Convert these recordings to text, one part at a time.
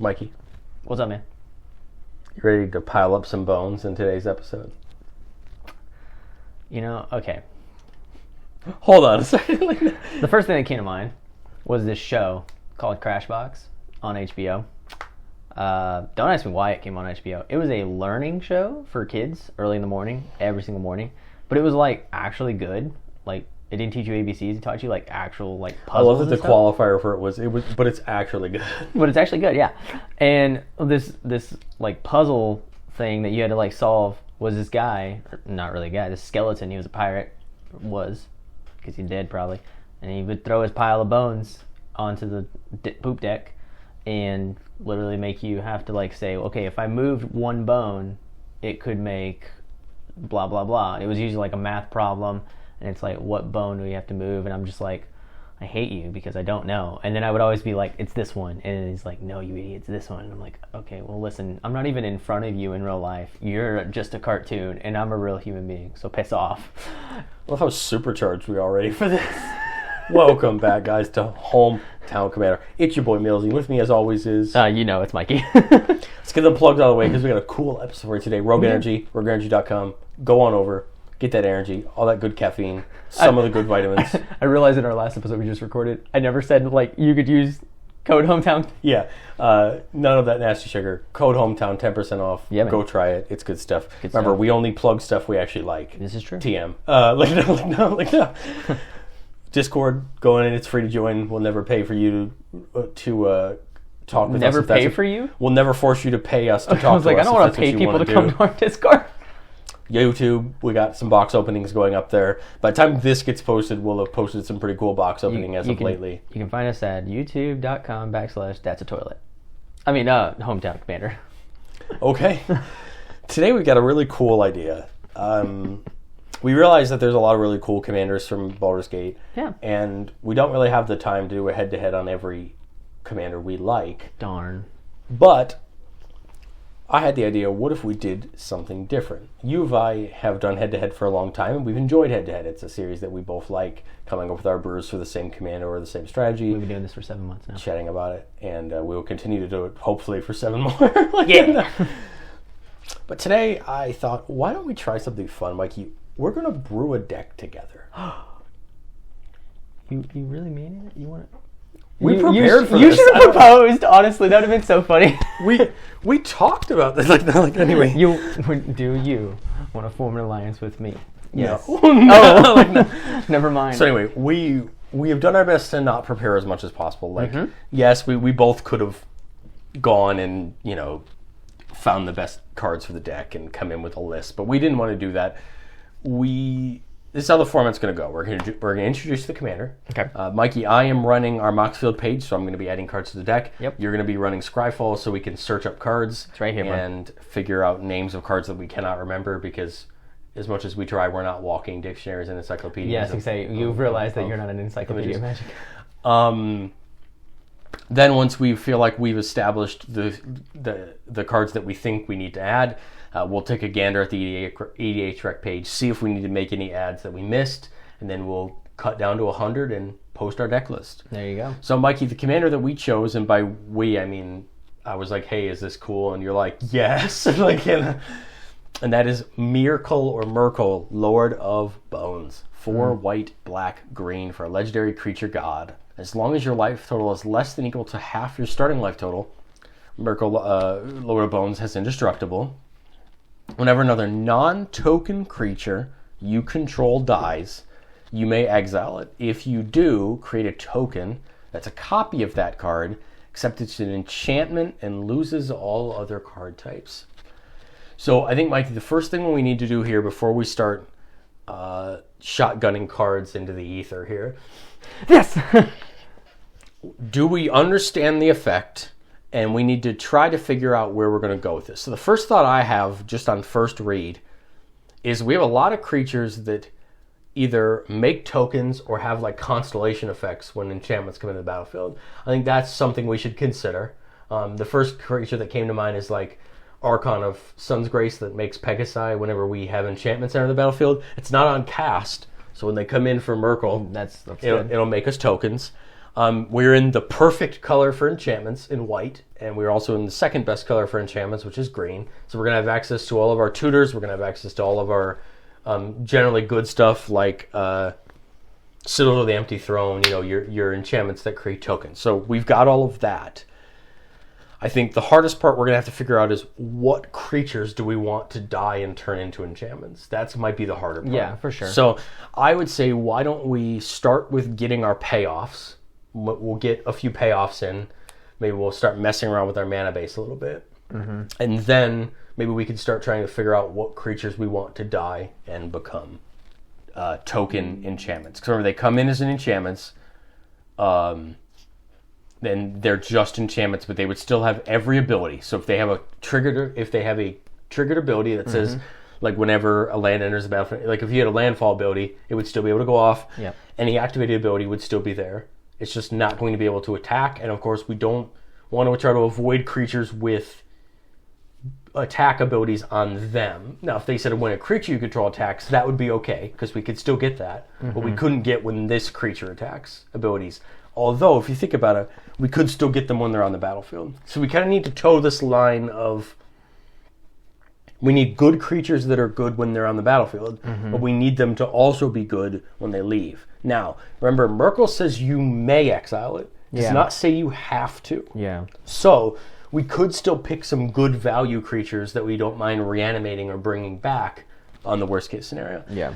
Mikey, What's up, man? you ready to pile up some bones in today's episode? Okay. Hold on a second. The first thing that came to mind was this show called Crashbox on HBO. Don't ask me why it came on HBO. It was a learning show for kids early in the morning, every single morning. But it was actually good. It didn't teach you ABCs. It taught you actual puzzles. I love that the qualifier for it was, but it's actually good. But it's actually good, yeah. And this puzzle thing that you had to solve was this guy, not really a guy, this skeleton. He was a pirate, because he's dead probably. And he would throw his pile of bones onto the poop deck and literally make you have to say, okay, if I moved one bone, it could make blah blah blah. It was usually a math problem. And it's what bone do we have to move? And I'm just I hate you because I don't know. And then I would always be it's this one. And he's no, you idiot, it's this one. And I'm okay, well, listen, I'm not even in front of you in real life. You're just a cartoon, and I'm a real human being, so piss off. Well, how supercharged we are ready for this. Welcome back, guys, to Hometown Commander. It's your boy, Millzy. With me, as always, is... It's Mikey. Let's get the plugs out of the way, because we got a cool episode for you today. Rogue Energy, rogueenergy.com. Go on over. Get that energy, all that good caffeine, some of the good vitamins. I realized in our last episode we just recorded, I never said, you could use code HOMETOWN. Yeah, none of that nasty sugar. Code HOMETOWN, 10% off. Yeah, man. Go try it. It's good stuff. Good Remember, stuff. we only plug stuff we actually like. This is true. TM. No. Discord, go in. It's free to join. We'll never pay for you to talk with us. Never pay for you? We'll never force you to pay us to talk to us. I was I don't want to pay people to come to our Discord. YouTube, we got some box openings going up there. By the time this gets posted, we'll have posted some pretty cool box opening lately. You can find us at youtube.com/that's a toilet. I mean, Hometown Commander. Okay. Today we've got a really cool idea. We realize that there's a lot of really cool commanders from Baldur's Gate. Yeah. And we don't really have the time to do a head-to-head on every commander we like. Darn. But I had the idea, what if we did something different? You and I have done head-to-head for a long time, and we've enjoyed head-to-head. It's a series that we both like, coming up with our brews for the same commander or the same strategy. We've been doing this for 7 months now. Chatting about it, and we will continue to do it, hopefully, for 7 more. Yeah. But today, I thought, why don't we try something fun, Mikey? We're going to brew a deck together. You really mean it? You want to... We prepared for this. You should have proposed, honestly. That would have been so funny. We talked about this. Anyway. You want to form an alliance with me? Yes. No. No. Never mind. So anyway, we have done our best to not prepare as much as possible. Yes, we both could have gone and, found the best cards for the deck and come in with a list, but we didn't want to do that. This is how the format's going to go. We're going to introduce the commander. Okay. Mikey, I am running our Moxfield page, so I'm going to be adding cards to the deck. Yep. You're going to be running Scryfall, so we can search up cards. It's right here, and figure out names of cards that we cannot remember, because as much as we try, we're not walking dictionaries and encyclopedias. Yes, exactly. You've realized that you're not an encyclopedia of magic. Then once we feel like we've established the cards that we think we need to add, we'll take a gander at the EDH rec page, see if we need to make any adds that we missed, and then we'll cut down to 100 and post our deck list. There you go. So, Mikey, the commander that we chose, and by we, I mean, I was like, hey, is this cool? And you're like, yes. And that is Myrkul, Lord of Bones. 4 white, black, green for a legendary creature god. As long as your life total is less than equal to half your starting life total, Myrkul, Lord of Bones, has indestructible. Whenever another non-token creature you control dies, you may exile it. If you do, create a token that's a copy of that card, except it's an enchantment and loses all other card types. So I think, Mikey, the first thing we need to do here before we start shotgunning cards into the ether here. Yes! Do we understand the effect? And we need to try to figure out where we're going to go with this. So the first thought I have, just on first read, is we have a lot of creatures that either make tokens or have constellation effects when enchantments come into the battlefield. I think that's something we should consider. The first creature that came to mind is Archon of Sun's Grace that makes Pegasi whenever we have enchantments enter the battlefield. It's not on cast, so when they come in for Myrkul, that's it'll make us tokens. We're in the perfect color for enchantments in white, and we're also in the second best color for enchantments, which is green. So we're going to have access to all of our tutors. We're going to have access to all of our generally good stuff like Sigil of the Antithrone, your enchantments that create tokens. So we've got all of that. I think the hardest part we're going to have to figure out is what creatures do we want to die and turn into enchantments? That might be the harder part. Yeah, for sure. So I would say, why don't we start with getting our payoffs? We'll get a few payoffs in. Maybe we'll start messing around with our mana base a little bit. Mm-hmm. And then maybe we can start trying to figure out what creatures we want to die and become token enchantments. Because remember, they come in as an enchantments. Then they're just enchantments, but they would still have every ability. So if they have a triggered ability that says, like whenever a land enters the battlefield, like if you had a landfall ability, it would still be able to go off. Yep. Any activated ability would still be there. It's just not going to be able to attack. And of course, we don't want to try to avoid creatures with attack abilities on them. Now, if they said when a creature you control attacks, that would be okay, because we could still get that. But we couldn't get when this creature attacks abilities. Although, if you think about it, we could still get them when they're on the battlefield. So we kind of need to toe this line of we need good creatures that are good when they're on the battlefield, but we need them to also be good when they leave. Now, remember, Myrkul says you may exile it. It does not say you have to. Yeah. So we could still pick some good value creatures that we don't mind reanimating or bringing back on the worst case scenario. Yeah.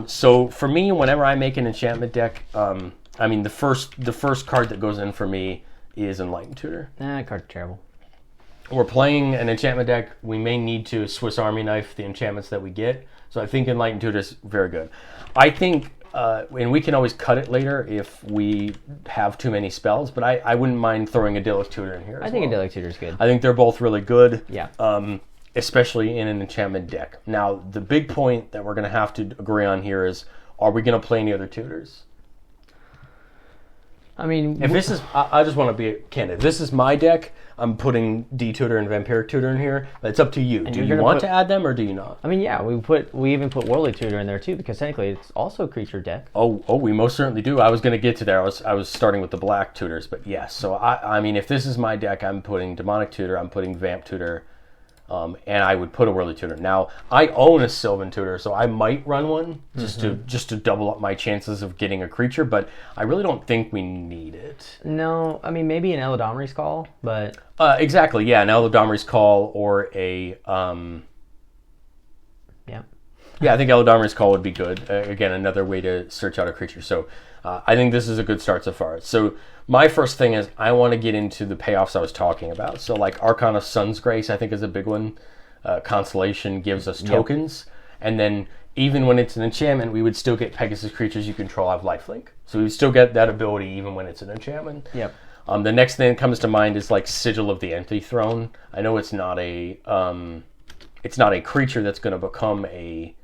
So for me, whenever I make an enchantment deck, the first card that goes in for me is Enlightened Tutor. That card's terrible. We're playing an enchantment deck. We may need to Swiss Army knife the enchantments that we get. So I think Enlightened Tutor is very good. I think, and we can always cut it later if we have too many spells, but I wouldn't mind throwing Idyllic Tutor in here. I think Idyllic Tutor is good. I think they're both really good. Yeah. Especially in an enchantment deck. Now, the big point that we're going to have to agree on here is, are we going to play any other tutors? I mean, if this is, I just want to be candid. If this is my deck, I'm putting D-Tutor and Vampiric Tutor in here. But it's up to you. Do you want to add them or do you not? I mean, yeah, we even put Worldly Tutor in there too, because technically it's also a creature deck. Oh, we most certainly do. I was going to get to there. I was starting with the black tutors, but yes. So I mean, if this is my deck, I'm putting Demonic Tutor, I'm putting Vamp Tutor, and I would put a Worldly Tutor. Now, I own a Sylvan Tutor, so I might run one just to double up my chances of getting a creature, but I really don't think we need it. No, I mean, maybe an Eladamri's Call, but... exactly, yeah, an Eladamri's Call or a... Yeah. Yeah, I think Eladamri's Call would be good. Again, another way to search out a creature. So I think this is a good start so far. So my first thing is I want to get into the payoffs I was talking about. So like Archon of Sun's Grace, I think is a big one. Constellation gives us tokens. And then even when it's an enchantment, we would still get Pegasus creatures you control have lifelink. So we would still get that ability even when it's an enchantment. Yep. The next thing that comes to mind is like Sigil of the Antithrone. I know it's not a creature that's going to become a...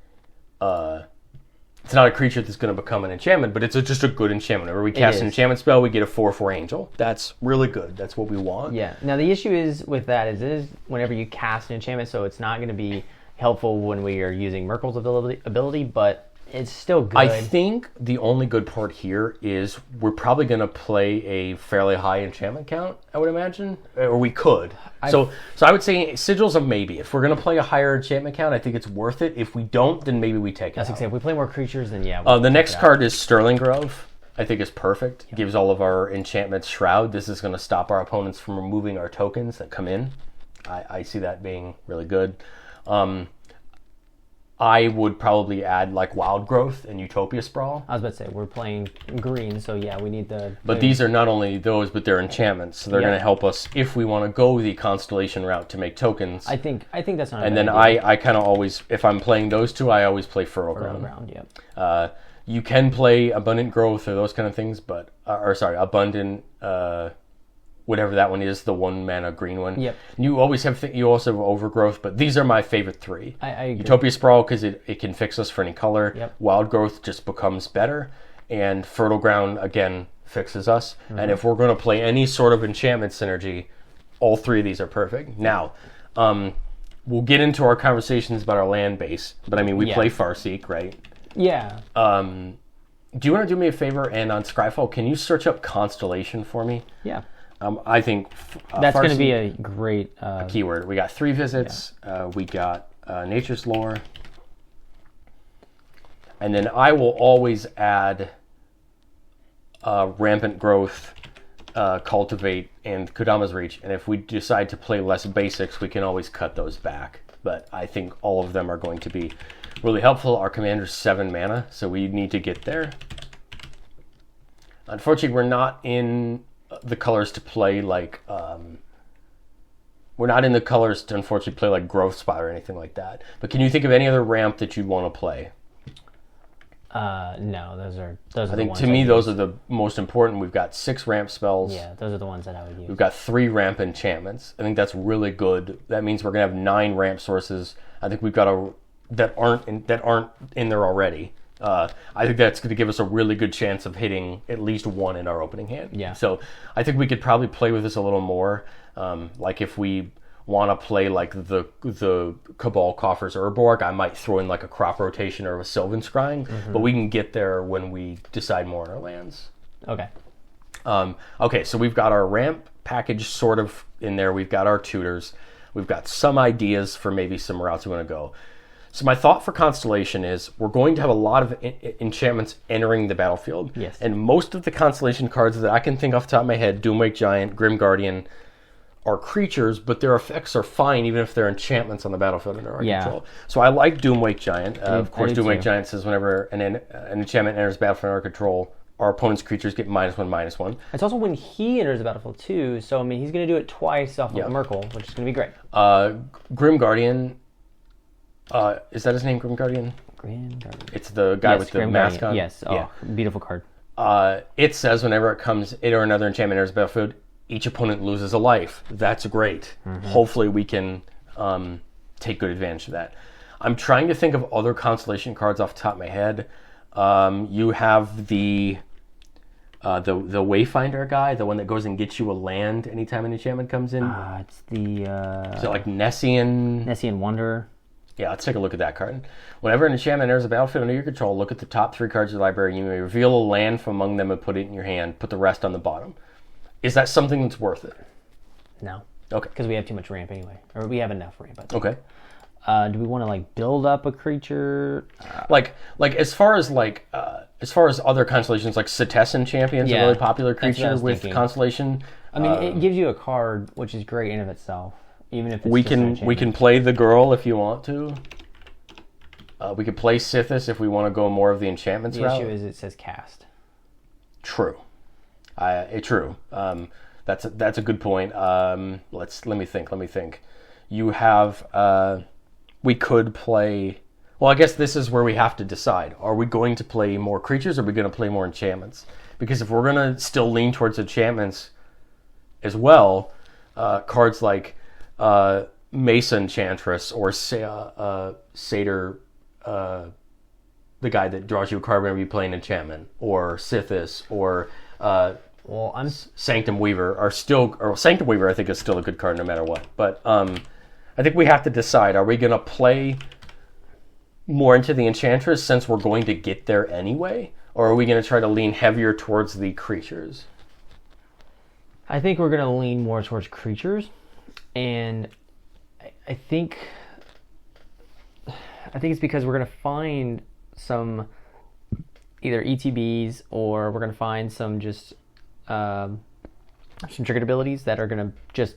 it's not a creature that's going to become an enchantment, but it's just a good enchantment. Whenever we cast an enchantment spell, we get a 4/4 angel. That's really good. That's what we want. Yeah. Now, the issue is with that is whenever you cast an enchantment, so it's not going to be helpful when we are using Myrkul's ability, but it's still good. I think the only good part here is we're probably going to play a fairly high enchantment count, I would imagine. Or we could. So I would say Sigil's a maybe. If we're going to play a higher enchantment count, I think it's worth it. If we don't, then maybe we take it out. If we play more creatures, then yeah. The next card is Sterling Grove. I think is perfect. Gives all of our enchantments Shroud. This is going to stop our opponents from removing our tokens that come in. I see that being really good. I would probably add like Wild Growth and Utopia Sprawl. I was about to say, we're playing green, so yeah, we need the... But these are not only those, but they're enchantments, so they're going to help us if we want to go the Constellation route to make tokens. I think that's not a And bad then idea. I kind of always, if I'm playing those two, I always play Fertile Ground. Yep. You can play Abundant Growth or those kind of things, but... Abundant... whatever that one is, the 1 mana green one. Yep. You always have you also have Overgrowth, but these are my favorite 3. I agree. Utopia Sprawl because it can fix us for any color. Yep. Wild Growth just becomes better, and Fertile Ground again fixes us. And if we're going to play any sort of enchantment synergy, all 3 of these are perfect. Now, we'll get into our conversations about our land base, but I mean we play Farseek, right? Yeah. Do you want to do me a favor? And on Scryfall, can you search up Constellation for me? Yeah. I think that's going to be a great keyword. We got 3 visits. Yeah. We got Nature's Lore. And then I will always add Rampant Growth, Cultivate, and Kodama's Reach. And if we decide to play less basics, we can always cut those back. But I think all of them are going to be really helpful. Our commander's 7 mana, so we need to get there. Unfortunately, we're not in the colors to play like... we're not in the colors to, unfortunately, play like Growth Spot or anything like that. But can you think of any other ramp that you'd want to play? No, those are I think to me those are the most important. We've got 6 ramp spells. Yeah, those are the ones that I would use. We've got 3 ramp enchantments. I think that's really good. That means we're gonna have 9 ramp sources. I think we've got that aren't in there already. I think that's going to give us a really good chance of hitting at least 1 in our opening hand. Yeah. So I think we could probably play with this a little more. Like if we want to play like the Cabal Coffers Urborg, I might throw in like a Crop Rotation or a Sylvan Scrying, but we can get there when we decide more on our lands. Okay. Okay, so we've got our ramp package sort of in there. We've got our tutors. We've got some ideas for maybe some routes we want to go. So my thought for Constellation is we're going to have a lot of enchantments entering the battlefield. Yes. And most of the Constellation cards that I can think off the top of my head, Doomwake Giant, Grim Guardian, are creatures, but their effects are fine even if they're enchantments on the battlefield under our control. So I like Doomwake Giant. Of course, Doomwake Giant says whenever an enchantment enters the battlefield under our control, our opponent's creatures get -1/-1. It's also when he enters the battlefield too, so I mean he's going to do it twice off of Myrkul, which is going to be great. Grim Guardian, is that his name, Grim Guardian? Grim Guardian. It's the guy with the mask on? Yes, beautiful card. It says whenever it comes, it or another enchantment enters the battlefield, each opponent loses a life. That's great. Hopefully we can take good advantage of that. I'm trying to think of other Constellation cards off the top of my head. You have the Wayfinder guy, the one that goes and gets you a land anytime an enchantment comes in. It's the... Is it like Nessian Wanderer? Yeah, let's take a look at that card. Whenever an enchantment enters a battlefield under your control, look at the top 3 cards of the library. You may reveal a land from among them and put it in your hand. Put the rest on the bottom. Is that something that's worth it? No. Okay. Because we have too much ramp anyway. Or we have enough ramp, I think. Okay. Do we want to like build up a creature? Like as far as other constellations, like Cetessan Champion's a really popular creature with thinking. Constellation. I mean, it gives you a card, which is great in of itself. Even if it's we can play the girl if you want to. We could play Sithis if we want to go more of the enchantments route. The issue is it says cast. True. True. That's a good point. Let me think. You have. We could play. Well, I guess this is where we have to decide. Are we going to play more creatures or are we going to play more enchantments? Because if we're going to still lean towards enchantments as well, cards like Mesa Enchantress or Satyr, the guy that draws you a card whenever you play an enchantment, or Sithis, or Sanctum Weaver are still... Or Sanctum Weaver I think is still a good card no matter what. But I think we have to decide, are we going to play more into the Enchantress since we're going to get there anyway? Or are we going to try to lean heavier towards the creatures? I think we're going to lean more towards creatures. And I think it's because we're going to find some either ETBs or we're going to find some just some triggered abilities that are going to just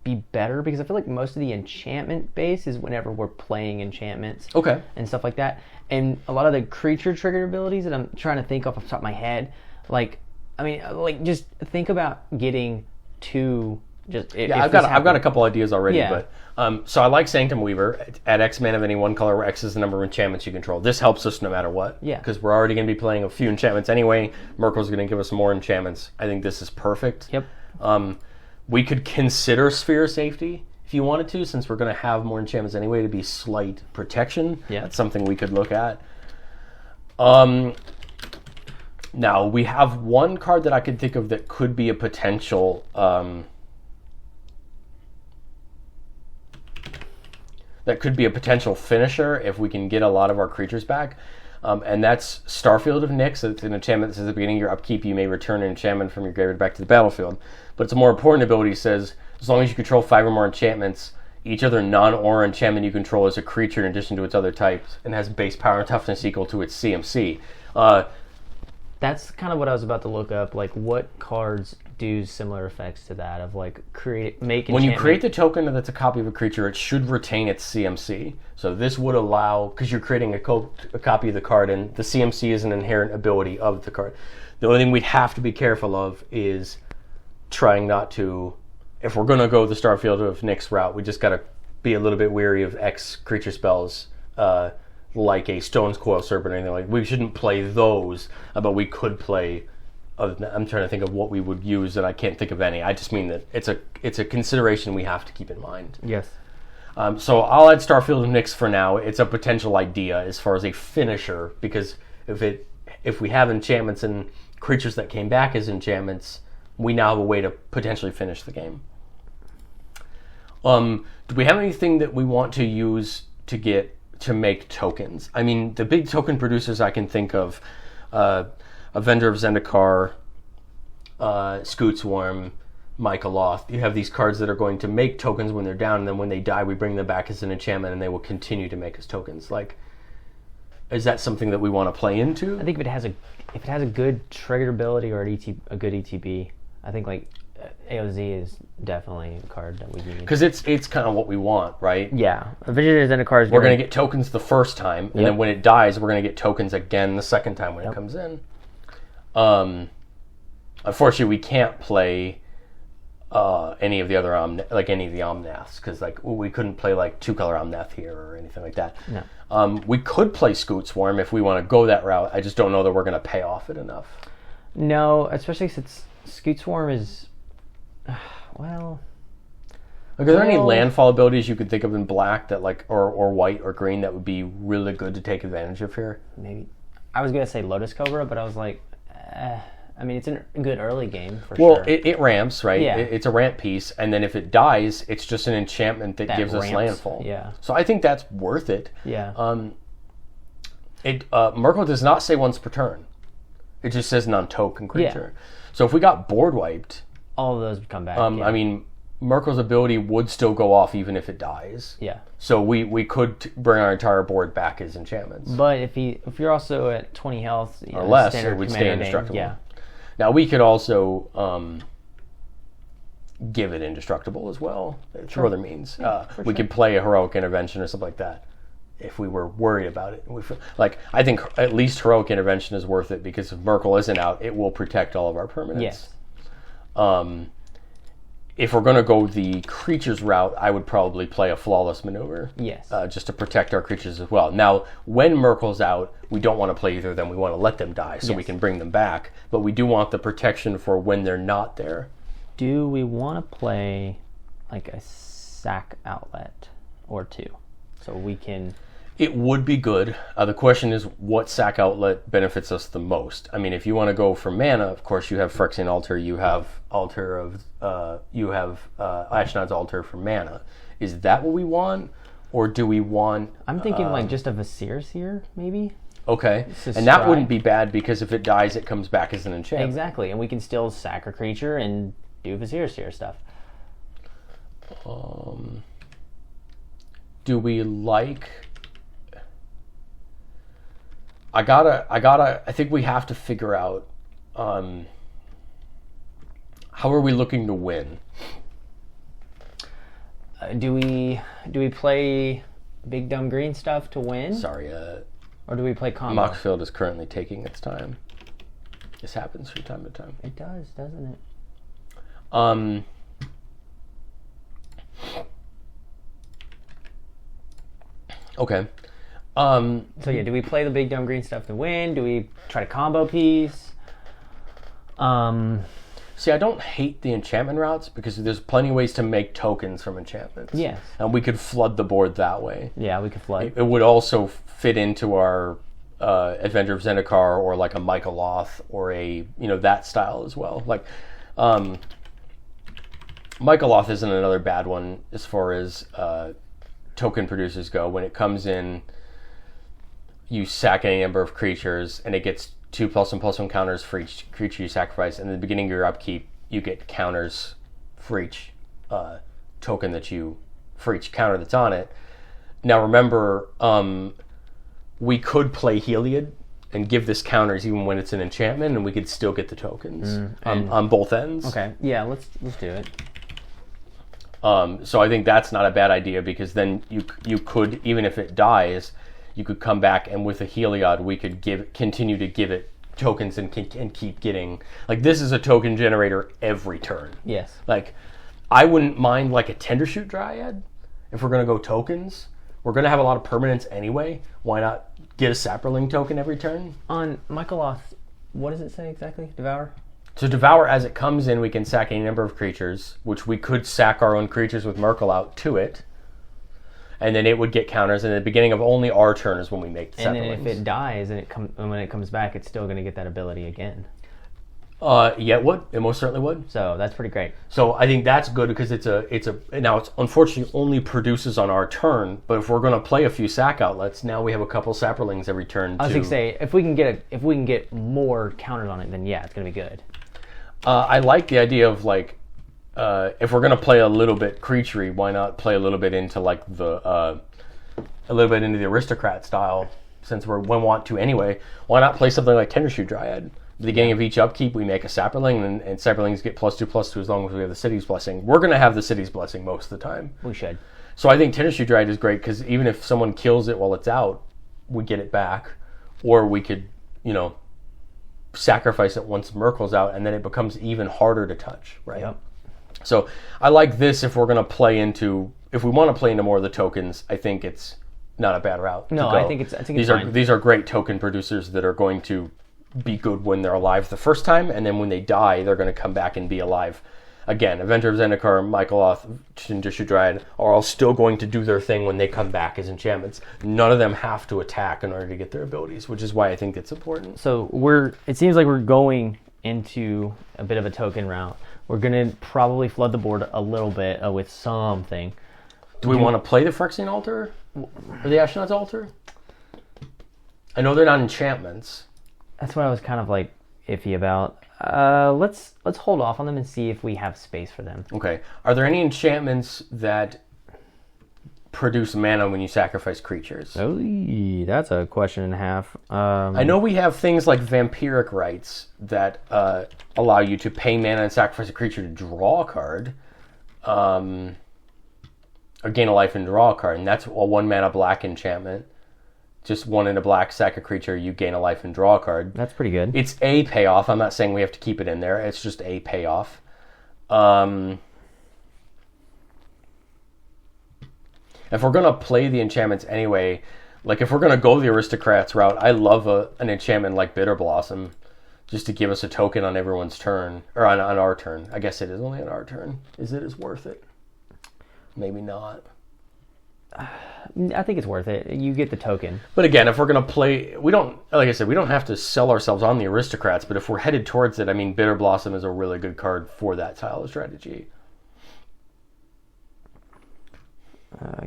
be better, because I feel like most of the enchantment base is whenever we're playing enchantments and stuff like that. And a lot of the creature triggered abilities that I'm trying to think off the top of my head, just think about getting to just... I've got a couple ideas already, but so I like Sanctum Weaver. At X mana of any one color, where X is the number of enchantments you control. This helps us no matter what. Yeah. Because we're already going to be playing a few enchantments anyway. Myrkul's going to give us more enchantments. I think this is perfect. Yep. We could consider Sphere of Safety if you wanted to, since we're going to have more enchantments anyway to be slight protection. Yeah. That's something we could look at. Now, we have one card that I could think of that could be a potential... that could be a potential finisher if we can get a lot of our creatures back. And that's Starfield of Nyx. It's an enchantment that says at the beginning of your upkeep you may return an enchantment from your graveyard back to the battlefield. But it's a more important ability. It says, as long as you control 5 or more enchantments, each other non-aura enchantment you control is a creature in addition to its other types and has base power and toughness equal to its CMC. That's kind of what I was about to look up. Like, what cards do similar effects to that of like make when you create the token that's a copy of a creature, it should retain its CMC. So this would allow, because you're creating a copy of the card, and the CMC is an inherent ability of the card. The only thing we'd have to be careful of is trying not to, if we're going to go the Starfield of Nyx route, we just got to be a little bit wary of X creature spells, like a Stone's Coil Serpent or anything like that. We shouldn't play those, but we could play. I'm trying to think of what we would use, and I can't think of any. I just mean that it's a consideration we have to keep in mind. Yes. So I'll add Starfield of Nyx for now. It's a potential idea as far as a finisher, because if we have enchantments and creatures that came back as enchantments, we now have a way to potentially finish the game. Do we have anything that we want to use to make tokens? I mean, the big token producers I can think of, Avenger of Zendikar, Scootswarm, Mycoloth. You have these cards that are going to make tokens when they're down, and then when they die, we bring them back as an enchantment, and they will continue to make us tokens. Like, is that something that we want to play into? I think if it has a good trigger ability or a good ETB, I think like AOZ is definitely a card that we need. Because it's kind of what we want, right? Yeah. Avenger of Zendikar is we're going to get tokens the first time, and Yep. then when it dies, we're going to get tokens again the second time when it comes in. Unfortunately, we can't play any of the other any of the Omnaths, because like we couldn't play like 2-color Omnath here or anything like that. No. We could play Scootswarm if we want to go that route. I just don't know that we're going to pay off it enough. No, especially since Scootswarm is well. Like, are there any landfall abilities you could think of in black that like or white or green that would be really good to take advantage of here? Maybe I was gonna say Lotus Cobra, but I was like, I mean, it's a good early game for sure. Well, it ramps, right? Yeah. It's a ramp piece, and then if it dies, it's just an enchantment that gives us landfall. Yeah. So I think that's worth it. Yeah. Myrkul does not say once per turn. It just says non-token creature. Yeah. So if we got board wiped, all of those would come back. I mean, Myrkul's ability would still go off even if it dies. Yeah. So we could bring our entire board back as enchantments. But if you're also at 20 health or less, it would stay indestructible. Yeah. Now we could also give it indestructible as well through other means. We could play a heroic intervention or something like that if we were worried about it. I think at least heroic intervention is worth it, because if Myrkul isn't out, it will protect all of our permanents. Yes. If we're going to go the creatures route, I would probably play a flawless maneuver. Yes. Just to protect our creatures as well. Now, when Myrkul's out, we don't want to play either of them. We want to let them die so we can bring them back. But we do want the protection for when they're not there. Do we want to play like a sack outlet or two? So we can... It would be good. The question is, what sack outlet benefits us the most? I mean, if you want to go for mana, of course, you have Phyrexian Altar, you have Ashnod's Altar for mana. Is that what we want, or do we want? I'm thinking like just a Vasir Seer, maybe. Okay, and that wouldn't be bad, because if it dies, it comes back as an enchantment. Exactly, and we can still sack a creature and do Vasir Seer stuff. Do we like? I think we have to figure out how are we looking to win. Do we play big dumb green stuff to win? Sorry, or do we play combo? Moxfield is currently taking its time. This happens from time to time. It does, doesn't it? Okay. So yeah, do we play the big dumb green stuff to win? Do we try to combo piece? See, I don't hate the enchantment routes, because there's plenty of ways to make tokens from enchantments. Yes. And we could flood the board that way. Yeah, we could flood. It would also fit into our Avenger of Zendikar, or like a Mycoloth, or a that style as well. Like Mycoloth isn't another bad one as far as token producers go. When it comes in, you sack any number of creatures, and it gets 2+1/+1 counters for each creature you sacrifice. And at the beginning of your upkeep, you get counters for each token for each counter that's on it. Now remember, we could play Heliod and give this counters even when it's an enchantment, and we could still get the tokens on both ends. Okay, yeah, let's do it. So I think that's not a bad idea, because then you could, even if it dies, you could come back, and with a Heliod we could continue to give it tokens and keep getting, like, this is a token generator every turn. Yes. Like, I wouldn't mind like a Tendershoot Dryad if we're going to go tokens. We're going to have a lot of permanents anyway. Why not get a Saproling token every turn? On Michaeloth, what does it say exactly? Devour? So Devour, as it comes in, we can sack any number of creatures, which we could sack our own creatures with Myrkul out to it. And then it would get counters, and at the beginning of only our turn is when we make Saprolings. And then if it dies and when it comes back, it's still going to get that ability again. Yeah, it would. It most certainly would. So that's pretty great. So I think that's good, because it's unfortunately only produces on our turn. But if we're going to play a few sack outlets, now we have a couple Saprolings every turn. I was going to say, if we can get more counters on it, then yeah, it's going to be good. I like the idea of, like, if we're going to play a little bit creaturey, why not play a little bit into like the aristocrat style, since we want to anyway. Why not play something like Tendershoot Dryad? At the beginning of each upkeep, we make a Saproling, and Saprolings get +2/+2 as long as we have the City's Blessing. We're going to have the City's Blessing most of the time. We should. So I think Tendershoot Dryad is great, because even if someone kills it while it's out, we get it back. Or we could, sacrifice it once Myrkul's out, and then it becomes even harder to touch, right? Yep. So I like this if we're going to play into... If we want to play into more of the tokens, I think it's not a bad route to go. I think it's fine. These are great token producers that are going to be good when they're alive the first time, and then when they die, they're going to come back and be alive again. Avenger of Zendikar, Michaeloth, Tendershoot Dryad are all still going to do their thing when they come back as enchantments. None of them have to attack in order to get their abilities, which is why I think it's important. So it seems like we're going into a bit of a token route. We're going to probably flood the board a little bit with something. Do we want to play the Phyrexian Altar? Or the Ashnod's Altar? I know they're not enchantments. That's what I was kind of like iffy about. Let's hold off on them and see if we have space for them. Okay. Are there any enchantments that produce mana when you sacrifice creatures? Oh, that's a question and a half. I know we have things like Vampiric Rites that allow you to pay mana and sacrifice a creature to draw a card. Or gain a life and draw a card. And that's a 1 mana black enchantment. Just 1 in a black, sack a creature, you gain a life and draw a card. That's pretty good. It's a payoff. I'm not saying we have to keep it in there. It's just a payoff. If we're going to play the enchantments anyway, like if we're going to go the aristocrats route, I love an enchantment like Bitter Blossom, just to give us a token on everyone's turn, or on our turn. I guess it is only on our turn. Is it as worth it? Maybe not. I think it's worth it. You get the token. But again, if we're going to play, we don't have to sell ourselves on the aristocrats, but if we're headed towards it, I mean, Bitter Blossom is a really good card for that style of strategy.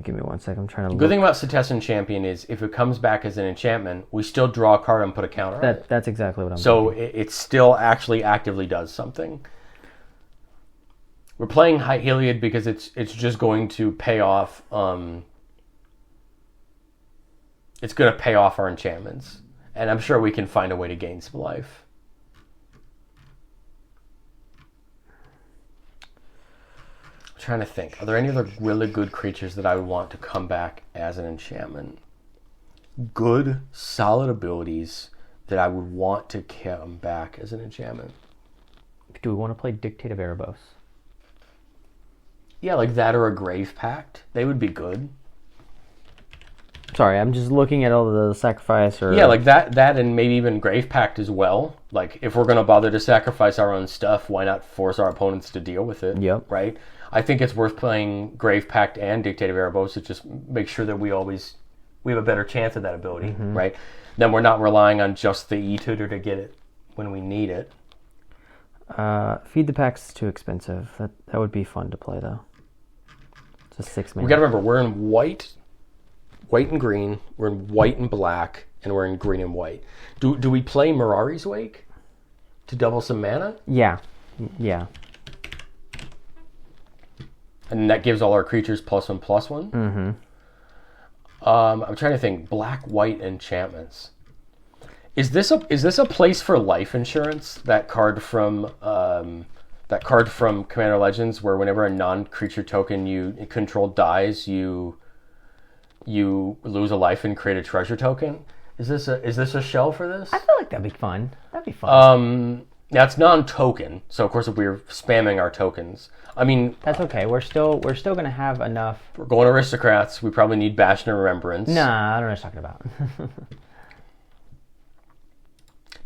Give me 1 second. I'm trying to look. The good thing about Setessan Champion is if it comes back as an enchantment, we still draw a card and put a counter on it. That's exactly what I'm So thinking. it still actually actively does something. We're playing High Heliod because it's just going to pay off... it's going to pay off our enchantments. And I'm sure we can find a way to gain some life. I'm trying to think. Are there any other really good creatures that I would want to come back as an enchantment? Good, solid abilities that I would want to come back as an enchantment. Do we want to play Dictate of Erebos? Yeah, like that or a Grave Pact. They would be good. Sorry, I'm just looking at all the sacrifice or... Yeah, like that and maybe even Grave Pact as well. Like, if we're going to bother to sacrifice our own stuff, why not force our opponents to deal with it? Yep. Right? I think it's worth playing Grave Pact and Dictate of Erebos to just make sure that we have a better chance of that ability, right? Then we're not relying on just the E-Tutor to get it when we need it. Feed the Packs is too expensive. That would be fun to play, though. It's a 6 mana. We got to remember, we're in white and green, we're in white and black, and we're in green and white. Do we play Mirari's Wake to double some mana? Yeah. And that gives all our creatures +1/+1? Mm-hmm. I'm trying to think. Black, white enchantments. Is this a place for life insurance? That card from Commander Legends, where whenever a non-creature token you control dies, you lose a life and create a treasure token. Is this a shell for this? I feel like that'd be fun. Now it's non-token, so of course if we're spamming our tokens, I mean that's okay. We're still gonna have enough. We're going aristocrats. We probably need Bastion of Remembrance. Nah, I don't know what you're talking about.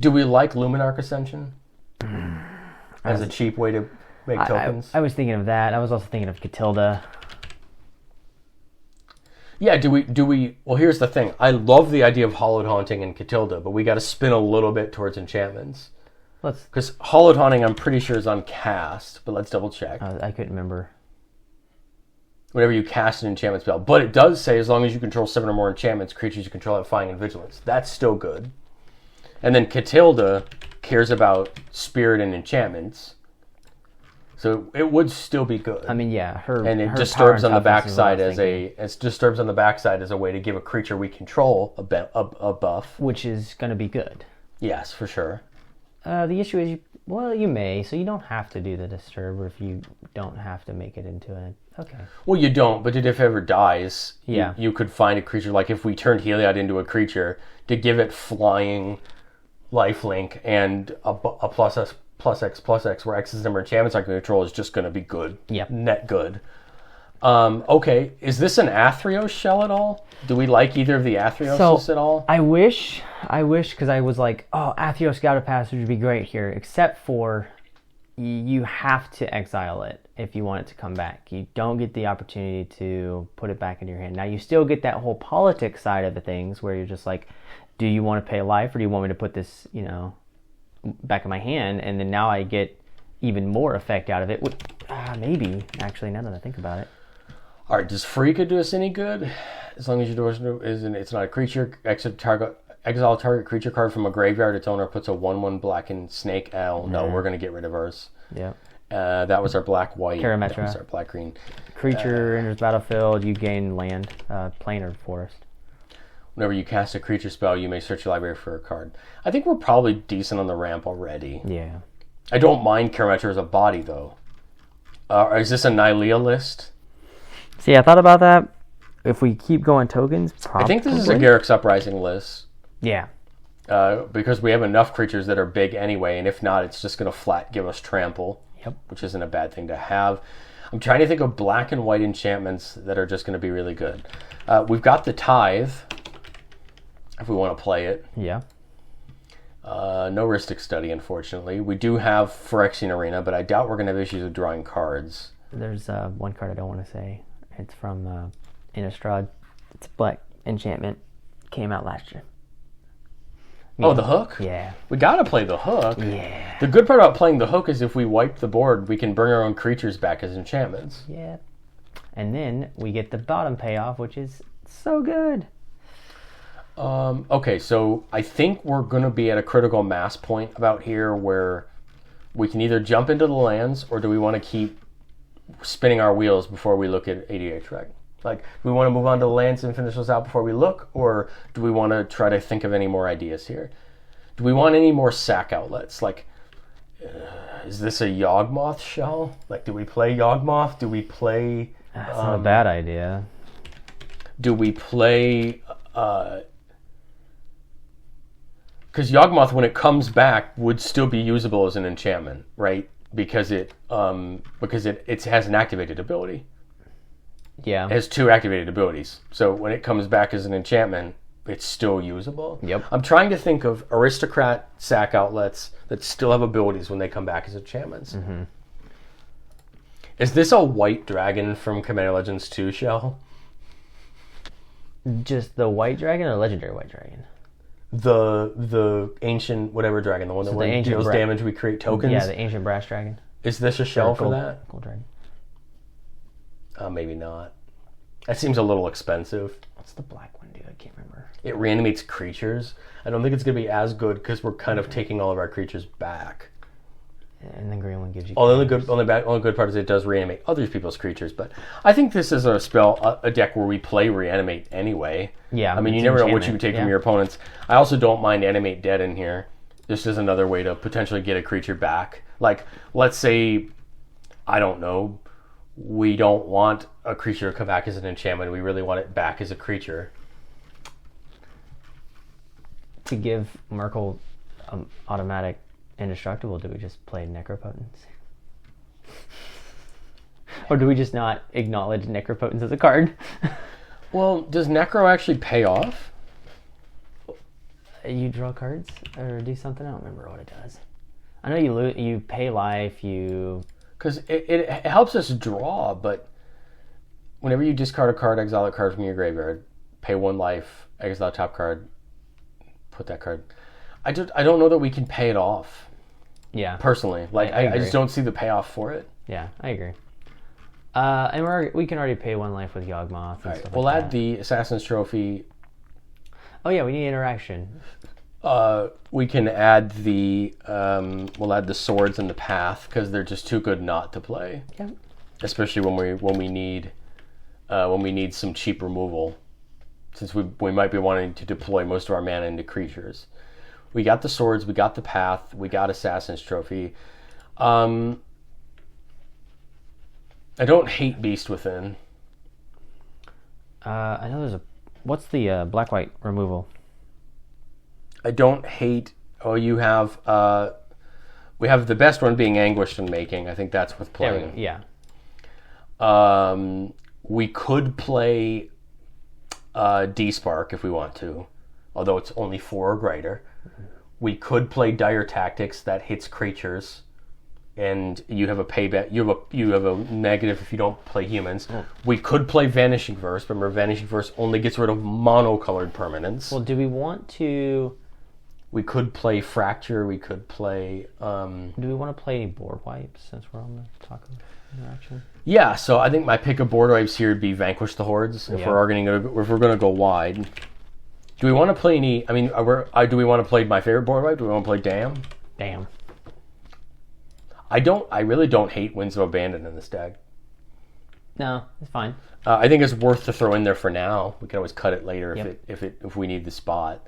Do we like Luminarch Ascension as a cheap way to make tokens? I was thinking of that. I was also thinking of Catilda. Yeah, do we? Well, here's the thing. I love the idea of Hollowed Haunting and Catilda, but we got to spin a little bit towards enchantments. Because Hollowed Haunting, I'm pretty sure is on cast, but let's double check. I couldn't remember. Whenever you cast an enchantment spell, but it does say as long as you control 7 or more enchantments, creatures you control have Flying and Vigilance. That's still good. And then Catilda cares about Spirit and enchantments, so it would still be good. I mean, yeah, it disturbs on the backside as a way to give a creature we control a buff, which is going to be good. Yes, for sure. The issue is, you may, so you don't have to do the disturb, or if you don't have to make it into an... Okay. Well, you don't, but if it ever dies, yeah. you could find a creature, like if we turned Heliod into a creature, to give it flying, lifelink, and a +X, where X is the number of enchantments I can control, is just going to be good. Yep. Net good. Okay, is this an Athreos shell at all? Do we like either of the Athreoses at all? I wish, because I was like, oh, Athreos Scout of Passage would be great here, except for you have to exile it if you want it to come back. You don't get the opportunity to put it back into your hand. Now, you still get that whole politics side of the things, where you're just like, do you want to pay life, or do you want me to put this, back in my hand, and then now I get even more effect out of it? Maybe, actually, now that I think about it. All right, does Freaka do us any good? As long as it's not a creature, exile target creature card from a graveyard, its owner puts a 1/1 blackened snake. No, we're going to get rid of ours. Yeah. That was our black-white. Karametra. That was our black-green. Creature enters battlefield, you gain land, plain or forest. Whenever you cast a creature spell, you may search your library for a card. I think we're probably decent on the ramp already. Yeah. I don't mind Karametra as a body, though. Is this a Nylea list? See, I thought about that. If we keep going tokens, probably. I think this is a Garruk's Uprising list. Yeah. Because we have enough creatures that are big anyway, and if not, it's just going to flat give us trample. Yep. Which isn't a bad thing to have. I'm trying to think of black and white enchantments that are just going to be really good. We've got the Tithe, if we want to play it. Yeah. No Rhystic Study, unfortunately. We do have Phyrexian Arena, but I doubt we're going to have issues with drawing cards. There's one card I don't want to say. It's from Innistrad. It's a black enchantment. Came out last year. Oh, the Hook? Yeah. We gotta play the Hook. Yeah. The good part about playing the Hook is if we wipe the board, we can bring our own creatures back as enchantments. Yeah. And then we get the bottom payoff, which is so good. Okay, so I think we're going to be at a critical mass point about here where we can either jump into the lands, or do we want to keep spinning our wheels before we look at HTH, right? Like, do we want to move on to the lands and finish those out before we look, or do we want to try to think of any more ideas here? Do we want any more sack outlets? Like, is this a Yawgmoth shell? Like, do we play Yawgmoth? Do we play... That's not a bad idea. Do we play... Because Yawgmoth, when it comes back, would still be usable as an enchantment, right? Because it has an activated ability. Yeah. It has 2 activated abilities. So when it comes back as an enchantment, it's still usable. Yep. I'm trying to think of aristocrat sack outlets that still have abilities when they come back as enchantments. Mm-hmm. Is this a white dragon from Commander Legends 2 shell? Just the white dragon or legendary white dragon? The ancient whatever dragon, the one that when it deals damage we create tokens. Yeah, the ancient brass dragon. Is this a shell for that? Gold dragon. Maybe not. That seems a little expensive. What's the black one do? I can't remember. It reanimates creatures. I don't think it's going to be as good because we're kind of taking all of our creatures back. And the green one gives you... Oh, the only good part is it does reanimate other people's creatures, but I think this is a spell, a deck where we play reanimate anyway. Yeah. I mean, you never know what you can take from your opponents. I also don't mind animate dead in here. This is another way to potentially get a creature back. Like, let's say, I don't know, we don't want a creature to come back as an enchantment. We really want it back as a creature. To give Myrkul automatic indestructible, do we just play Necropotence? Or do we just not acknowledge Necropotence as a card? Well, does Necro actually pay off? You draw cards or do something? I don't remember what it does. I know you pay life, you... Because it helps us draw, but whenever you discard a card, exile a card from your graveyard, pay 1 life, exile top card, put that card... I don't know that we can pay it off. Yeah. Personally. Like, I just don't see the payoff for it. Yeah, I agree. And we can already pay 1 life with Yawgmoth. All right, we'll add the Assassin's Trophy. Oh yeah, we need interaction. We can add we'll add the swords and the path because they're just too good not to play. Yeah. Especially when we need some cheap removal, since we might be wanting to deploy most of our mana into creatures. We got the swords, we got the path, we got Assassin's Trophy. I don't hate Beast Within. I know there's what's the black-white removal? I don't hate... Oh, you have... we have the best one being Anguished and Making. I think that's worth playing. Yeah. We could play D-Spark if we want to, although it's only 4 or greater. We could play Dire Tactics that hits creatures, and you have a payback. You have a negative if you don't play humans. We could play Vanishing Verse. Remember, Vanishing Verse only gets rid of monocolored permanents. Well, do we want to? We could play Fracture. We could play. Do we want to play any board wipes since we're on the talk of interaction? Yeah, so I think my pick of board wipes here would be Vanquish the Hordes. If we're going to go wide. Do we want to play any? I mean, do we want to play my favorite board wipe? Do we want to play Damn? Damn. I really don't hate Winds of Abandon in this deck. No, it's fine. I think it's worth to throw in there for now. We can always cut it later if we need the spot.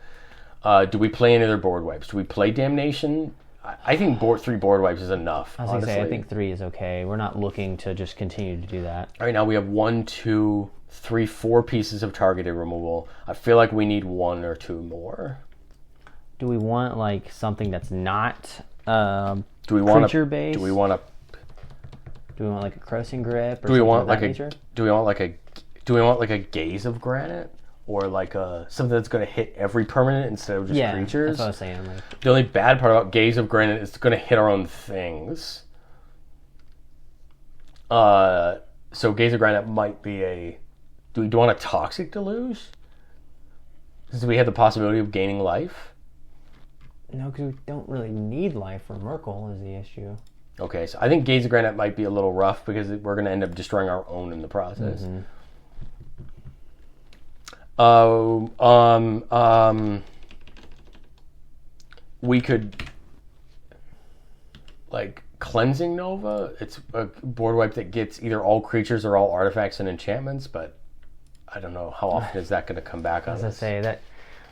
Do we play any other board wipes? Do we play Damnation? I think 3 board wipes is enough. I was going to say, I think 3 is okay. We're not looking to just continue to do that. All right, now we have 1, 2, 3, 4 pieces of targeted removal. I feel like we need 1 or 2 more. Do we want like something that's not creature based? Do we want like a Crossing Grip? Or do we want like nature? Do we want like a Gaze of Granite? Or like something that's going to hit every permanent instead of just creatures? That's what I was saying. Like, the only bad part about Gaze of Granite is it's going to hit our own things. So Gaze of Granite might be a... Do we want a Toxic Deluge? Since we have the possibility of gaining life? No, because we don't really need life for Myrkul is the issue. Okay, so I think Gaze of Granite might be a little rough because we're going to end up destroying our own in the process. Mm-hmm. We could like Cleansing Nova. It's a board wipe that gets either all creatures or all artifacts and enchantments, but I don't know how often is that going to come back on us. As I say, that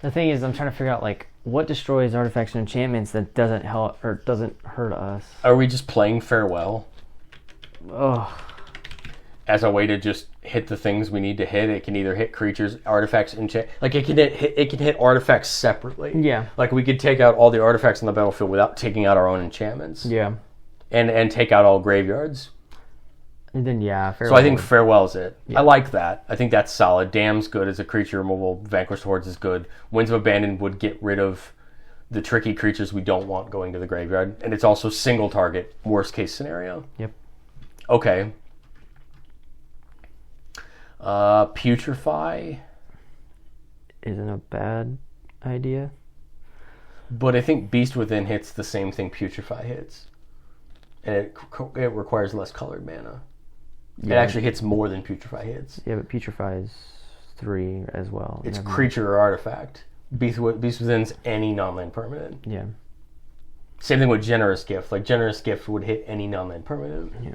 the thing is, I'm trying to figure out like what destroys artifacts and enchantments that doesn't help or doesn't hurt us. Are we just playing Farewell? Oh. As a way to just hit the things we need to hit. It can either hit creatures, artifacts, like it can hit artifacts separately. Yeah. Like we could take out all the artifacts on the battlefield without taking out our own enchantments. Yeah. And take out all graveyards. And then Farewell. So I think Farewell's it. Yeah. I like that. I think that's solid. Damn's good as a creature removal. Vanquish Hordes is good. Winds of Abandon would get rid of the tricky creatures we don't want going to the graveyard. And it's also single target, worst case scenario. Yep. Okay. Putrefy isn't a bad idea, but I think Beast Within hits the same thing Putrefy hits, and it requires less colored mana. It actually hits more than Putrefy hits. Yeah, but Putrefy is 3 as well. It's creature or artifact. Beast Within's any non-land permanent. Yeah. Same thing with Generous Gift. Like, Generous Gift would hit any non-land permanent. Yeah.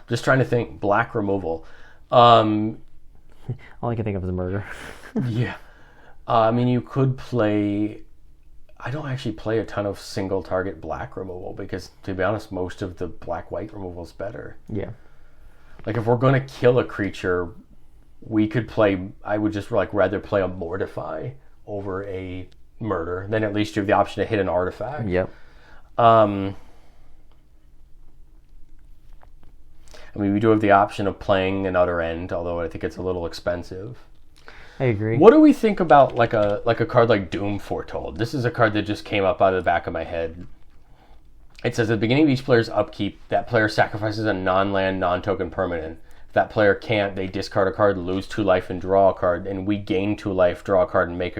Just trying to think. Black removal. All I can think of is murder. Yeah. I mean, you could play... I don't actually play a ton of single target black removal because, to be honest, most of the black-white removal is better. Yeah. Like, if we're going to kill a creature, we could play... I would just rather play a Mortify over a Murder. Then at least you have the option to hit an artifact. Yep. I mean, we do have the option of playing an Utter End, although I think it's a little expensive. I agree. What do we think about like a card like Doom Foretold? This is a card that just came up out of the back of my head. It says at the beginning of each player's upkeep, that player sacrifices a non-land, non-token permanent. If that player can't, they discard a card, lose 2 life, and draw a card, and we gain 2 life, draw a card, and make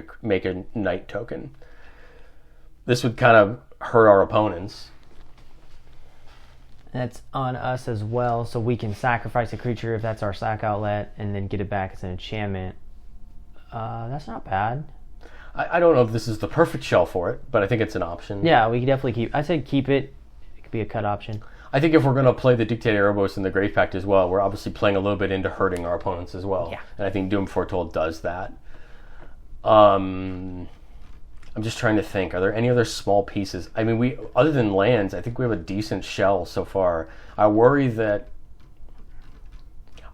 a night token. This would kind of hurt our opponents. That's on us as well, so we can sacrifice a creature if that's our sack outlet, and then get it back as an enchantment. That's not bad. I don't know if this is the perfect shell for it, but I think it's an option. Yeah, we can definitely keep... I said keep it. It could be a cut option. I think if we're going to play the Dictator Erebos in the Grave Pact as well, we're obviously playing a little bit into hurting our opponents as well. Yeah. And I think Doom Foretold does that. I'm just trying to think. Are there any other small pieces? I mean, other than lands, I think we have a decent shell so far. I worry that...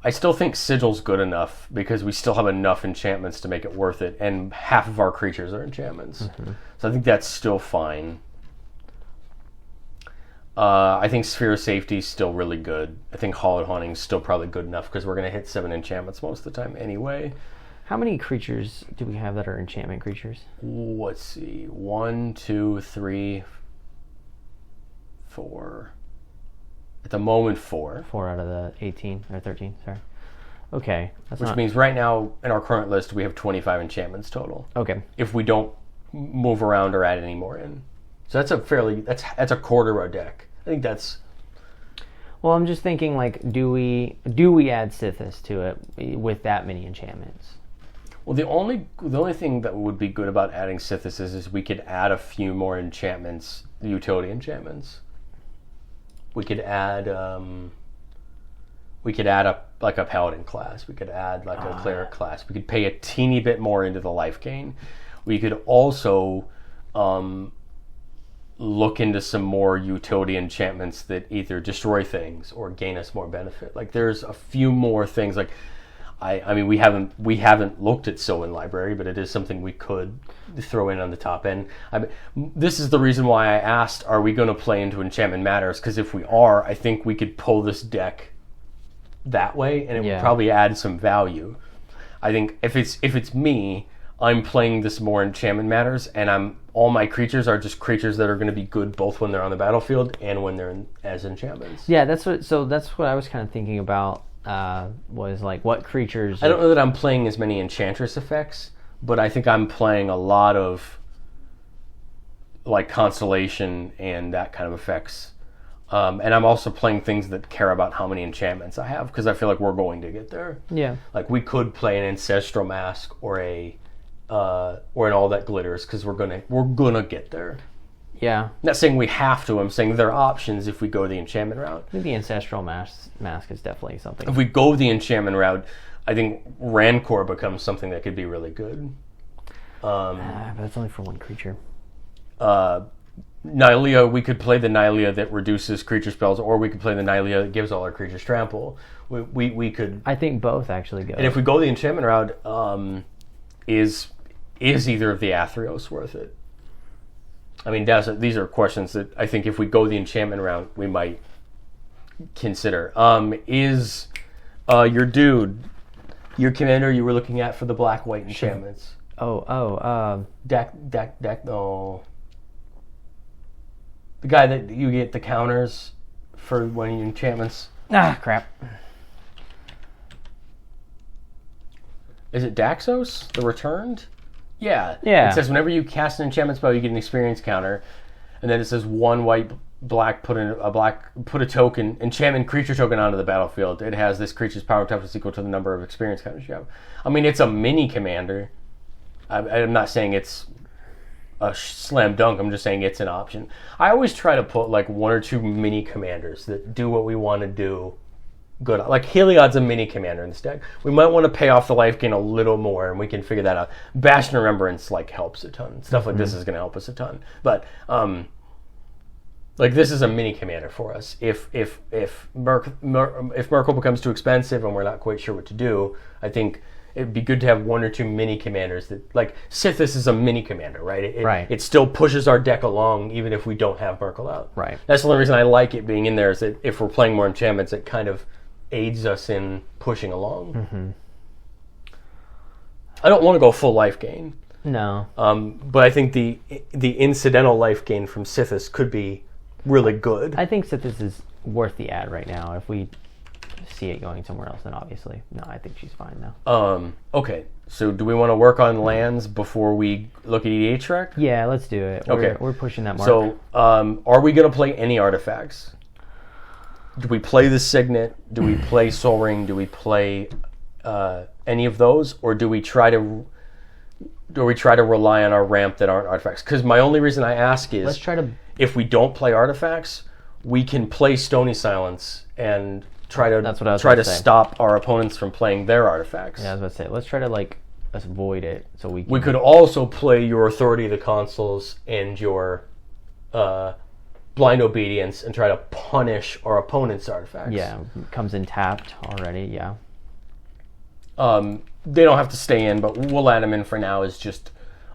I still think Sigil's good enough because we still have enough enchantments to make it worth it, and half of our creatures are enchantments. Mm-hmm. So I think that's still fine. I think Sphere of Safety is still really good. I think Hallowed Haunting is still probably good enough because we're going to hit 7 enchantments most of the time anyway. How many creatures do we have that are enchantment creatures? Let's see. 1, 2, 3, 4... At the moment, 4. 4 out of the 18 or 13. Sorry. Okay, which means right now in our current list we have 25 enchantments total. Okay. If we don't move around or add any more in, so that's a quarter of our deck. I think that's. Well, I'm just thinking like, do we add Sithis to it with that many enchantments? Well, the only thing that would be good about adding Sithis is we could add a few more enchantments, utility enchantments. We could add a paladin class. We could add like a cleric class. We could pay a teeny bit more into the life gain. We could also look into some more utility enchantments that either destroy things or gain us more benefit. Like there's a few more things. Like I mean we haven't looked at Sylvan Library, but it is something we could throw in on the top end. This is the reason why I asked, are we going to play into Enchantment Matters? Because if we are, I think we could pull this deck that way, and it would probably add some value. I think if it's me, I'm playing this more Enchantment Matters, and all my creatures are just creatures that are going to be good both when they're on the battlefield and when they're as enchantments. Yeah, that's what I was kind of thinking about. Was like what creatures... I don't know that I'm playing as many Enchantress effects, but I think I'm playing a lot of like Constellation and that kind of effects. And I'm also playing things that care about how many enchantments I have, because I feel like we're going to get there. Yeah. Like we could play an Ancestral Mask or an All That Glitters, because we're gonna get there. Yeah. I'm not saying we have to. I'm saying there are options if we go the enchantment route. I think the Ancestral Mask is definitely something. If we go the enchantment route, I think Rancor becomes something that could be really good. But it's only for one creature. Nylea, we could play the Nylea that reduces creature spells, or we could play the Nylea that gives all our creatures trample. We could. I think both actually go. And if we go the enchantment route, is either of the Athreos worth it? I mean, these are questions that I think if we go the enchantment route, we might consider. Is your dude, your commander you were looking at for the black-white enchantments? Deck. No. The guy that you get the counters for when you enchantments. Ah, crap. Is it Daxos, the Returned? Yeah. Yeah. It says whenever you cast an enchantment spell, you get an experience counter. And then it says 1 white black, put a token, enchantment creature token onto the battlefield. It has this creature's power toughness equal to the number of experience counters you have. I mean, it's a mini commander. I'm not saying it's a slam dunk. I'm just saying it's an option. I always try to put like one or two mini commanders that do what we want to do good. Like Heliod's a mini commander in this deck. We might want to pay off the life gain a little more, and we can figure that out. Bastion Remembrance like helps a ton. Stuff like this is going to help us a ton. But like this is a mini commander for us. If Myrkul becomes too expensive and we're not quite sure what to do, I think it'd be good to have one or two mini commanders that, like, Sithis is a mini commander, right? It still pushes our deck along even if we don't have Myrkul out. Right. That's the only reason I like it being in there, is that if we're playing more enchantments, it kind of aids us in pushing along. Mm-hmm. I don't want to go full life gain. No. But I think the incidental life gain from Sithis could be really good. I think Sithis is worth the ad right now. If we see it going somewhere else, then obviously. No, I think she's fine now. Okay, so do we want to work on lands before we look at EDH Rec? Yeah, let's do it. We're pushing that mark. So, are we going to play any artifacts? Do we play the Signet? Do we play Sol Ring? Do we play any of those? Or do we try to rely on our ramp that aren't artifacts? Because my only reason I ask is, if we don't play artifacts, we can play Stony Silence and try to stop our opponents from playing their artifacts. Yeah, I was about to say, let's try to like avoid it so we can... We could also play your Authority of the Consuls and your Blind Obedience and try to punish our opponent's artifacts. Yeah, comes in tapped already, yeah. They don't have to stay in, but we'll add them in for now as just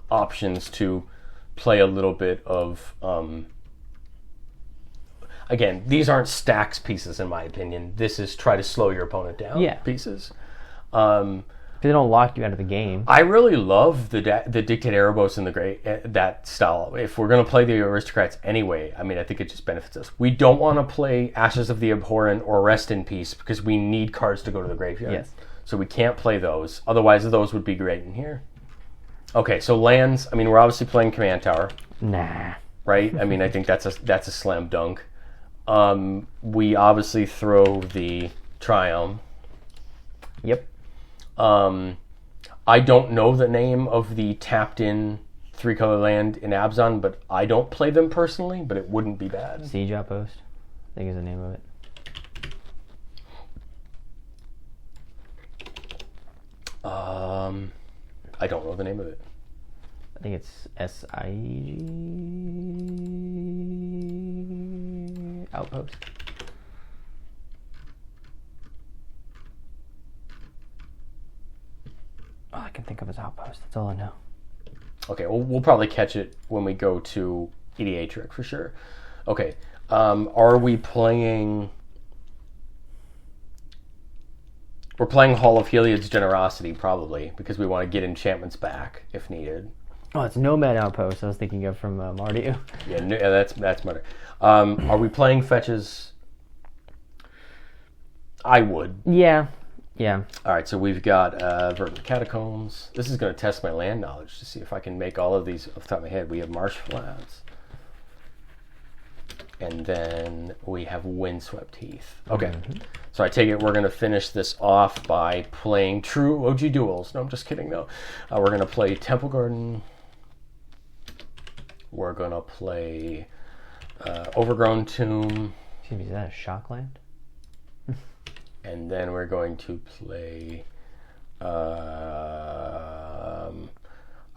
options to play a little bit of... Again, these aren't stacks pieces in my opinion. This is try to slow your opponent down pieces. They don't lock you out of the game. I really love the Dictate Erebos and the Great, that style. If we're going to play the Aristocrats anyway, I mean, I think it just benefits us. We don't want to play Ashes of the Abhorrent or Rest in Peace because we need cards to go to the graveyard. Yes. So we can't play those. Otherwise, those would be great in here. Okay, so lands. I mean, we're obviously playing Command Tower. Nah. Right? I mean, I think that's a slam dunk. We obviously throw the Triumph. Yep. I don't know the name of the tapped-in 3-color land in Abzan, but I don't play them personally, but it wouldn't be bad. Siege Outpost, I think is the name of it. I don't know the name of it. I think it's SIG Outpost. All I can think of is Outpost. That's all I know. Okay, well, we'll probably catch it when we go to EDH Rec for sure. Okay, are we playing... We're playing Hall of Heliod's Generosity, probably, because we want to get enchantments back, if needed. Oh, it's Nomad Outpost I was thinking of from Mardu. Yeah, that's Mardu. Are we playing fetches? I would. Yeah. All right, so we've got Verdant Catacombs. This is going to test my land knowledge to see if I can make all of these off the top of my head. We have Marsh Flats. And then we have Windswept Heath. Okay, So I take it we're going to finish this off by playing true OG duels. No, I'm just kidding, though. We're going to play Temple Garden. We're going to play Overgrown Tomb. Excuse me, is that a shock land? And then we're going to play... I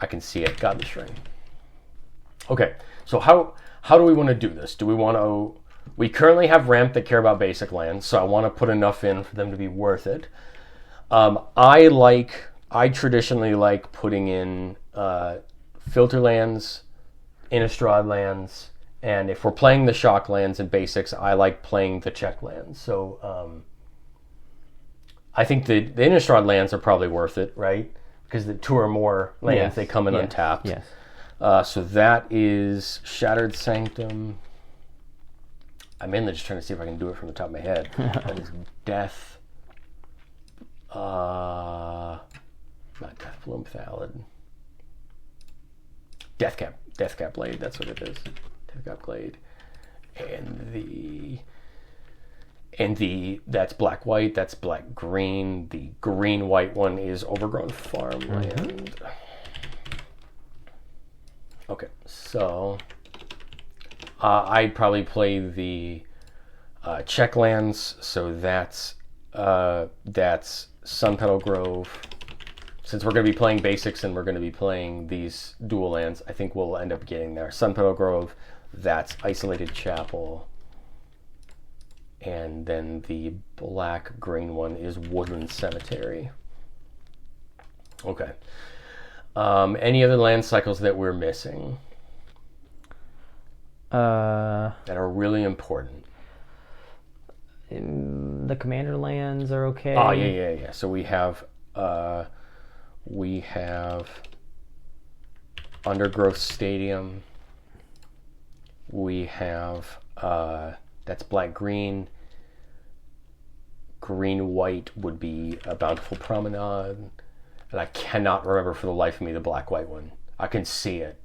can see it. Godless Ring. Okay, so how do we want to do this? Do we want to... We currently have ramp that care about basic lands, so I want to put enough in for them to be worth it. I traditionally like putting in filter lands, Innistrad lands, and if we're playing the shock lands and basics, I like playing the check lands. So I think the Innistrad lands are probably worth it, right? Because the 2 or more lands, they come in untapped. Yes. So that is Shattered Sanctum. I'm mainly just trying to see if I can do it from the top of my head. That is Death. Not Death Bloom Thallid. Deathcap Blade, that's what it is. Deathcap Blade. And that's black white, that's black green. The green white one is overgrown farmland. Okay, so I'd probably play the check lands. So that's Sun Petal Grove. Since we're going to be playing basics and we're going to be playing these dual lands, I think we'll end up getting there. Sun Petal Grove, that's Isolated Chapel. And then the black-green one is Woodland Cemetery. Okay. Any other land cycles that we're missing? That are really important. The commander lands are okay. Oh, yeah. So we have Undergrowth Stadium. We have that's black-green. Green-white would be a Bountiful Promenade. And I cannot remember for the life of me the black-white one. I can see it.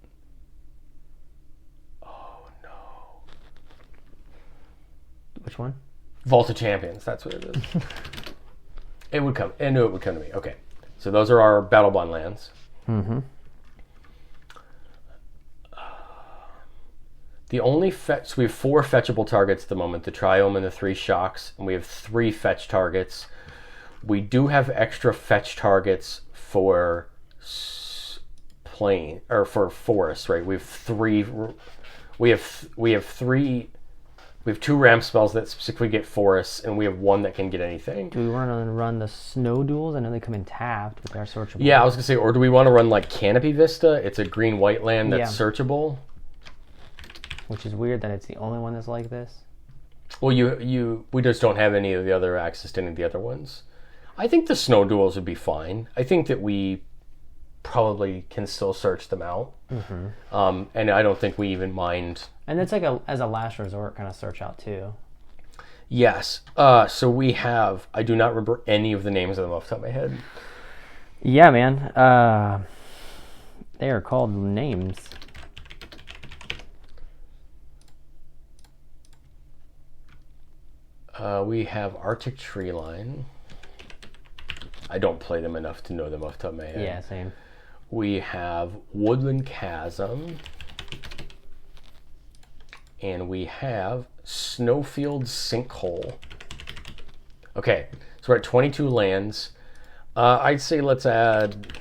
Oh, no. Which one? Vault of Champions, that's what it is. I knew it would come to me. Okay. So those are our Battle Bond lands. Mm-hmm. The only so we have 4 fetchable targets at the moment, the Triome and the 3 Shocks, and we have 3 fetch targets. We do have extra fetch targets for plane or for forest, right? We have 2 ramp spells that specifically get forests, and we have 1 that can get anything. Do we want to run the snow duels? I know they come in tapped, but they're searchable. Yeah, I was gonna say, or do we want to run like Canopy Vista? It's a green-white land that's searchable. Which is weird that it's the only one that's like this. Well, we just don't have any of the other access to any of the other ones. I think the snow duels would be fine. I think that we probably can still search them out. Mm-hmm. And I don't think we even mind. And it's like as a last resort kind of search out too. Yes. So we have, I do not remember any of the names of them off the top of my head. Yeah, man. They are called names. We have Arctic Treeline. I don't play them enough to know them off the top of my head. Yeah, same. We have Woodland Chasm. And we have Snowfield Sinkhole. Okay, so we're at 22 lands. I'd say let's add,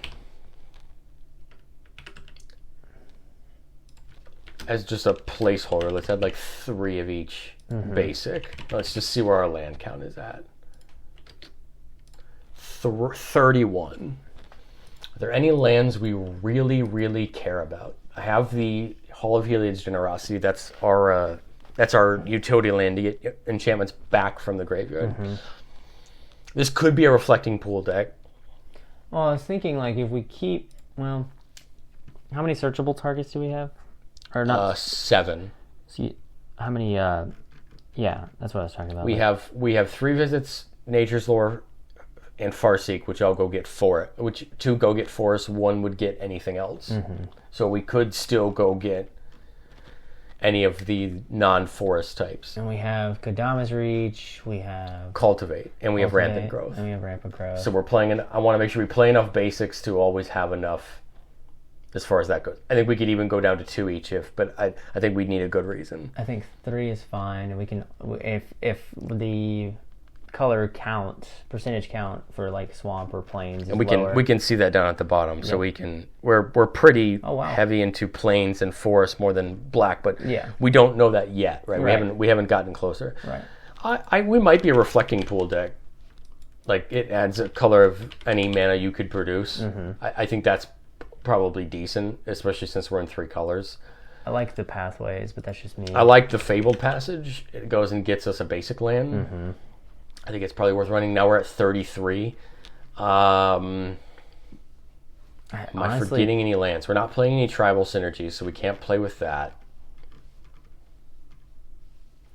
as just a placeholder, let's add like 3 of each basic. Let's just see where our land count is at. 31. Are there any lands we really, really care about? I have the Hall of Heliod's Generosity. That's our utility land to get enchantments back from the graveyard. This could be a Reflecting Pool deck. Well, I was thinking, like, if we keep, how many searchable targets do we have? Or not? 7. How many? Yeah, that's what I was talking about. We have 3 visits, Nature's Lore, and Farseek, which I'll go get which 2 go get forest, 1 would get anything else. So we could still go get any of the non-forest types. And we have Kodama's Reach, we have Cultivate, and we have Rampant Growth. And we have Rampant Growth. So we're playing, I want to make sure we play enough basics to always have enough as far as that goes. I think we could even go down to 2 each but I think we'd need a good reason. I think 3 is fine, and we can, if the color percentage count for like swamp or plains, and we can see that down at the bottom. So we're pretty heavy into plains and forest more than black, but we don't know that yet, right? We haven't gotten closer. Right. We might be a Reflecting Pool deck. Like, it adds a color of any mana you could produce. I think that's probably decent, especially since we're in 3 colors. I like the pathways, but that's just me. I like the Fabled Passage. It goes and gets us a basic land. I think it's probably worth running. Now we're at 33. Am I forgetting any lands? We're not playing any tribal synergies, so we can't play with that.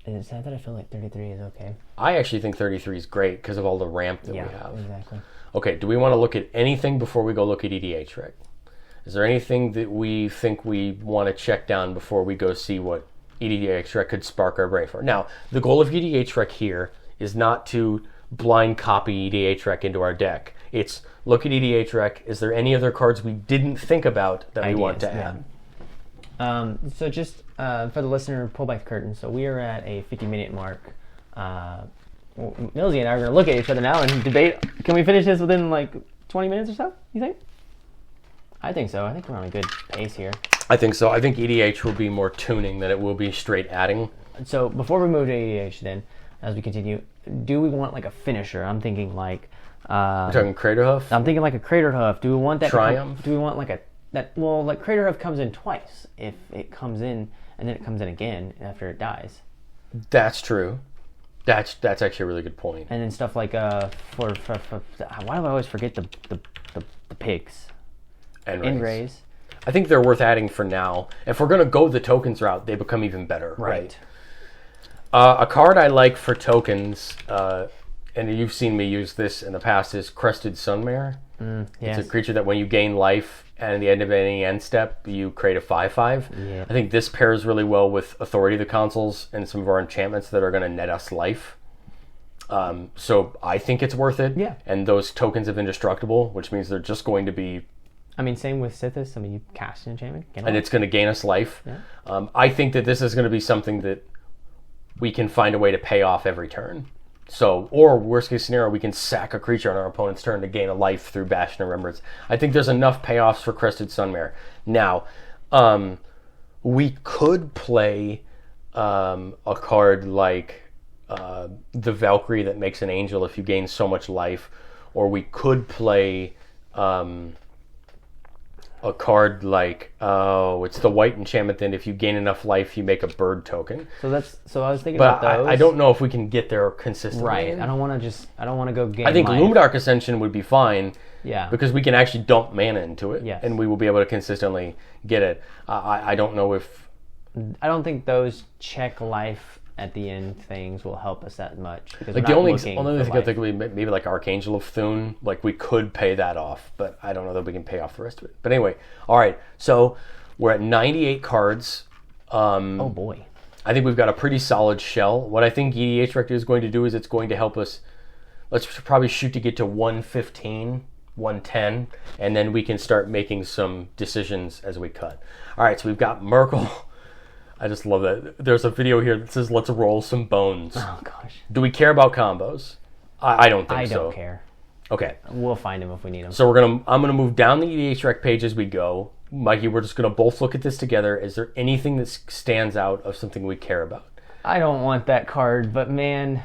Is that I feel like 33 is okay? I actually think 33 is great because of all the ramp that we have. Exactly. Okay, do we want to look at anything before we go look at EDH, Rick? Is there anything that we think we want to check down before we go see what EDH Rec could spark our brain for. Now, the goal of EDH Rec here is not to blind copy EDH Rec into our deck. It's look at EDH Rec. Is there any other cards we didn't think about that we want to add? So just for the listener, pull back the curtain. So we are at a 50-minute mark. Millzy and I are going to look at each other now and debate. Can we finish this within like 20 minutes or so, you think? I think so. I think we're on a good pace here. I think so. I think EDH will be more tuning than it will be straight adding. So before we move to EDH then, as we continue, do we want like a finisher? I'm thinking like... You're talking Craterhoof? I'm thinking like a Craterhoof. Do we want that? Triumph? Do we want like like Craterhoof comes in twice. If it comes in and then it comes in again after it dies. That's true. That's actually a really good point. And then stuff like why do I always forget the pigs? Enrays. I think they're worth adding for now. If we're going to go the tokens route, they become even better. Right. A card I like for tokens, and you've seen me use this in the past, is Crested Sun Mayor. Yes. It's a creature that when you gain life and at the end of any end step, you create a 5/5. Yeah. I think this pairs really well with Authority of the Consuls and some of our enchantments that are going to net us life. So I think it's worth it. Yeah. And those tokens have indestructible, which means they're just going to be... I mean, same with Sithis. I mean, you cast an enchantment. And it's going to gain us life. Yeah. I think that this is going to be something that we can find a way to pay off every turn. So, or worst case scenario, we can sack a creature on our opponent's turn to gain a life through Bastion of Remembrance. I think there's enough payoffs for Crested Sun Mayor. Now, we could play a card like the Valkyrie that makes an angel if you gain so much life, or we could play a card like, it's the white enchantment that if you gain enough life, you make a bird token. So I was thinking But about those. I don't know if we can get there consistently. Right. I don't want to go gain I think life. Luminarch Ascension would be fine. Yeah. Because we can actually dump mana into it. Yes. And we will be able to consistently get it. I don't know if... I don't think those check life at the end things will help us that much. Because like we're the not only looking thing for I life. think would be maybe like Archangel of Thune. Like we could pay that off, but I don't know that we can pay off the rest of it. But anyway, all right. So we're at 98 cards. Oh boy. I think we've got a pretty solid shell. What I think EDH Rector is going to do is it's going to help us. Let's probably shoot to get to 115, 110, and then we can start making some decisions as we cut. All right, so we've got Myrkul. I just love that. There's a video here that says, let's roll some bones. Oh, gosh. Do we care about combos? I don't think so. I don't care. Okay. We'll find them if we need them. So I'm gonna move down the EDH Rec page as we go. Mikey, we're just gonna both look at this together. Is there anything that stands out of something we care about? I don't want that card, but man,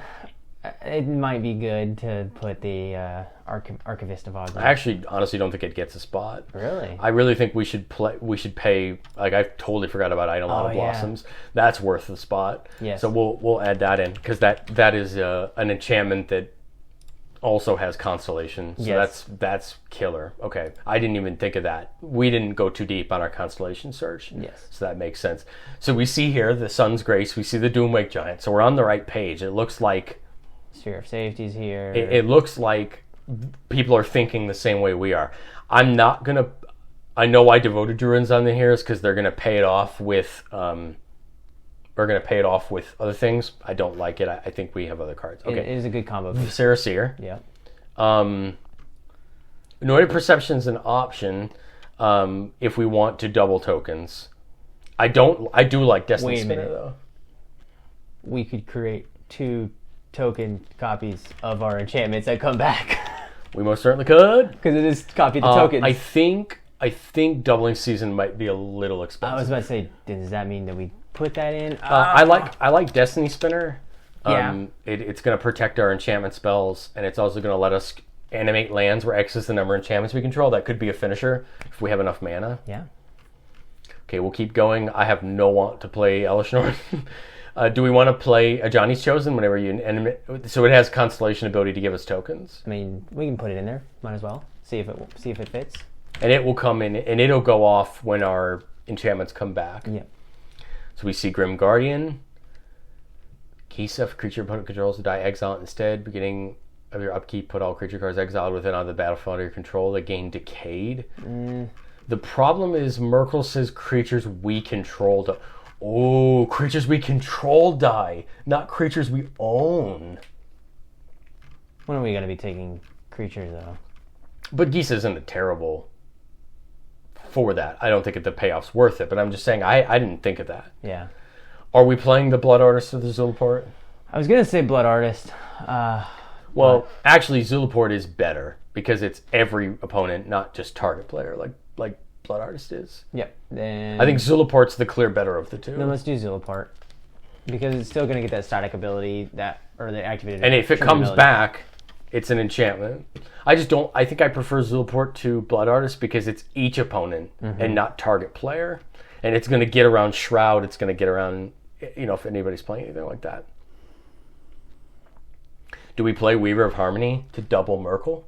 it might be good to put the Archivist of Ogre. I actually honestly don't think it gets a spot. Really? I really think we should pay, like I totally forgot about Eidolon of Blossoms. That's worth the spot. Yes. So we'll add that in because that is an enchantment that also has Constellation. So yes. that's killer. Okay. I didn't even think of that. We didn't go too deep on our Constellation search. Yes. So that makes sense. So we see here the Sun's Grace, we see the Doomwake Giant. So we're on the right page. It looks like Sphere of Safety's here. It looks like people are thinking the same way we are. I know why Devoted Druid's on the here is because they're gonna pay it off with other things. I don't like it. I think we have other cards. Okay. It is a good combo. Sarah Seer. Yeah. Anointed Perception's an option if we want to double tokens. I do like Destiny Spinner though. We could create 2 token copies of our enchantments that come back. We most certainly could. Because it is copy the tokens. I think Doubling Season might be a little expensive. I was about to say, does that mean that we put that in? I like Destiny Spinner. Yeah. It's going to protect our enchantment spells, and it's also going to let us animate lands where X is the number of enchantments we control. That could be a finisher if we have enough mana. Yeah. Okay, we'll keep going. I have no want to play Elishnorn. Do we want to play a Johnny's Chosen whenever you animate? So it has Constellation ability to give us tokens. I mean, we can put it in there. Might as well see if it fits. And it will come in, and it'll go off when our enchantments come back. Yeah. So we see Grim Guardian. Kisa, if a creature opponent controls to die, exile it instead. Beginning of your upkeep, put all creature cards exiled within on the battlefield under your control. They gain Decayed. The problem is Myrkul says creatures we control to... Oh, creatures we control die, not creatures we own. When are we going to be taking creatures, though? But Geese isn't a terrible for that. I don't think the payoff's worth it, but I'm just saying I didn't think of that. Yeah. Are we playing the Blood Artist of the Zulaport? I was going to say Blood Artist. Well, actually, Zulaport is better because it's every opponent, not just target player, like Blood Artist is. Yep. Then I think Zulaport's the clear better of the two. Then let's do Zulaport. Because it's still going to get that static ability or the activated. And if it comes ability. back, it's an enchantment. I think I prefer Zulaport to Blood Artist because it's each opponent and not target player. And it's going to get around Shroud. It's going to get around, if anybody's playing anything like that. Do we play Weaver of Harmony to double Myrkul?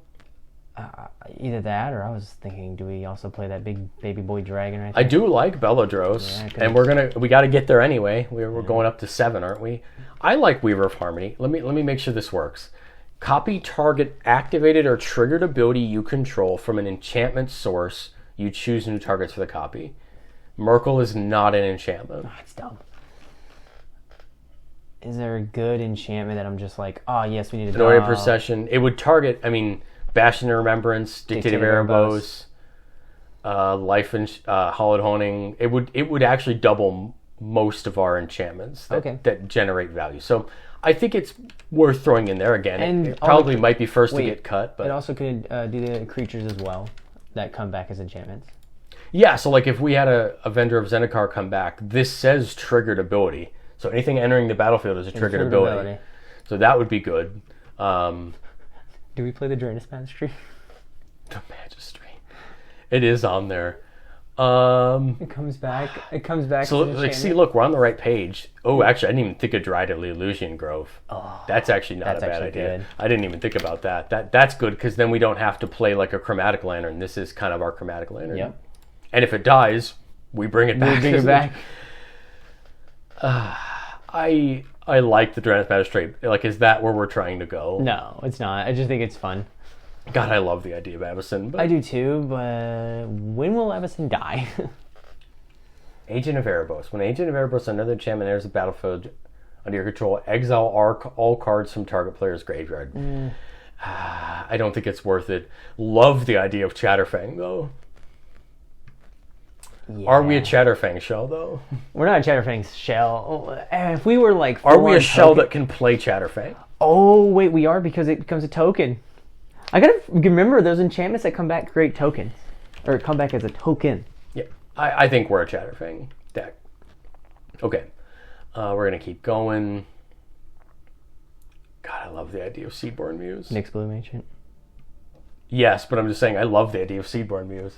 Either that, or I was thinking, do we also play that big baby boy dragon right there? I do like Belladros, and we got to get there anyway. We're going up to 7, aren't we? I like Weaver of Harmony. Let me make sure this works. Copy target activated or triggered ability you control from an enchantment source. You choose new targets for the copy. Myrkul is not an enchantment. Oh, it's dumb. Is there a good enchantment that I'm just like, oh yes, we need to Noya Procession. It would target, Bastion of Remembrance, Dictative Erebos, Life and Hollowed Honing. It would actually double most of our enchantments that generate value. So I think it's worth throwing in there again. And it probably might be first to get cut, but it also could do the creatures as well that come back as enchantments. Yeah, so like if we had a Vendor of Zendikar come back, this says triggered ability. So anything entering the battlefield is a triggered ability. So that would be good. Do we play the Drainus Magistry? The Magistry. It is on there. It comes back. So look, we're on the right page. Oh, actually, I didn't even think of Derided Illusion Grove. Oh, that's actually not a bad idea. Good. I didn't even think about that. That's good because then we don't have to play like a Chromatic Lantern. This is kind of our Chromatic Lantern. Yep. And if it dies, we bring it back. I like the Drainus Magistrate. Like, is that where we're trying to go? No, it's not. I just think it's fun. God, I love the idea of Avacyn. But I do too, but when will Avacyn die? Agent of Erebos. When Agent of Erebos, another enchantment enters the battlefield under your control, exile all cards from target player's graveyard. I don't think it's worth it. Love the idea of Chatterfang, though. Yeah. Are we a Chatterfang shell, though? We're not a Chatterfang shell. If we were like... Are we a shell that can play Chatterfang? Oh, wait, we are because it becomes a token. I gotta remember those enchantments that come back create tokens. Or come back as a token. Yeah, I think we're a Chatterfang deck. Okay. We're going to keep going. God, I love the idea of Seedborn Muse. Nyx Bloom Ancient. Yes, but I'm just saying I love the idea of Seedborn Muse.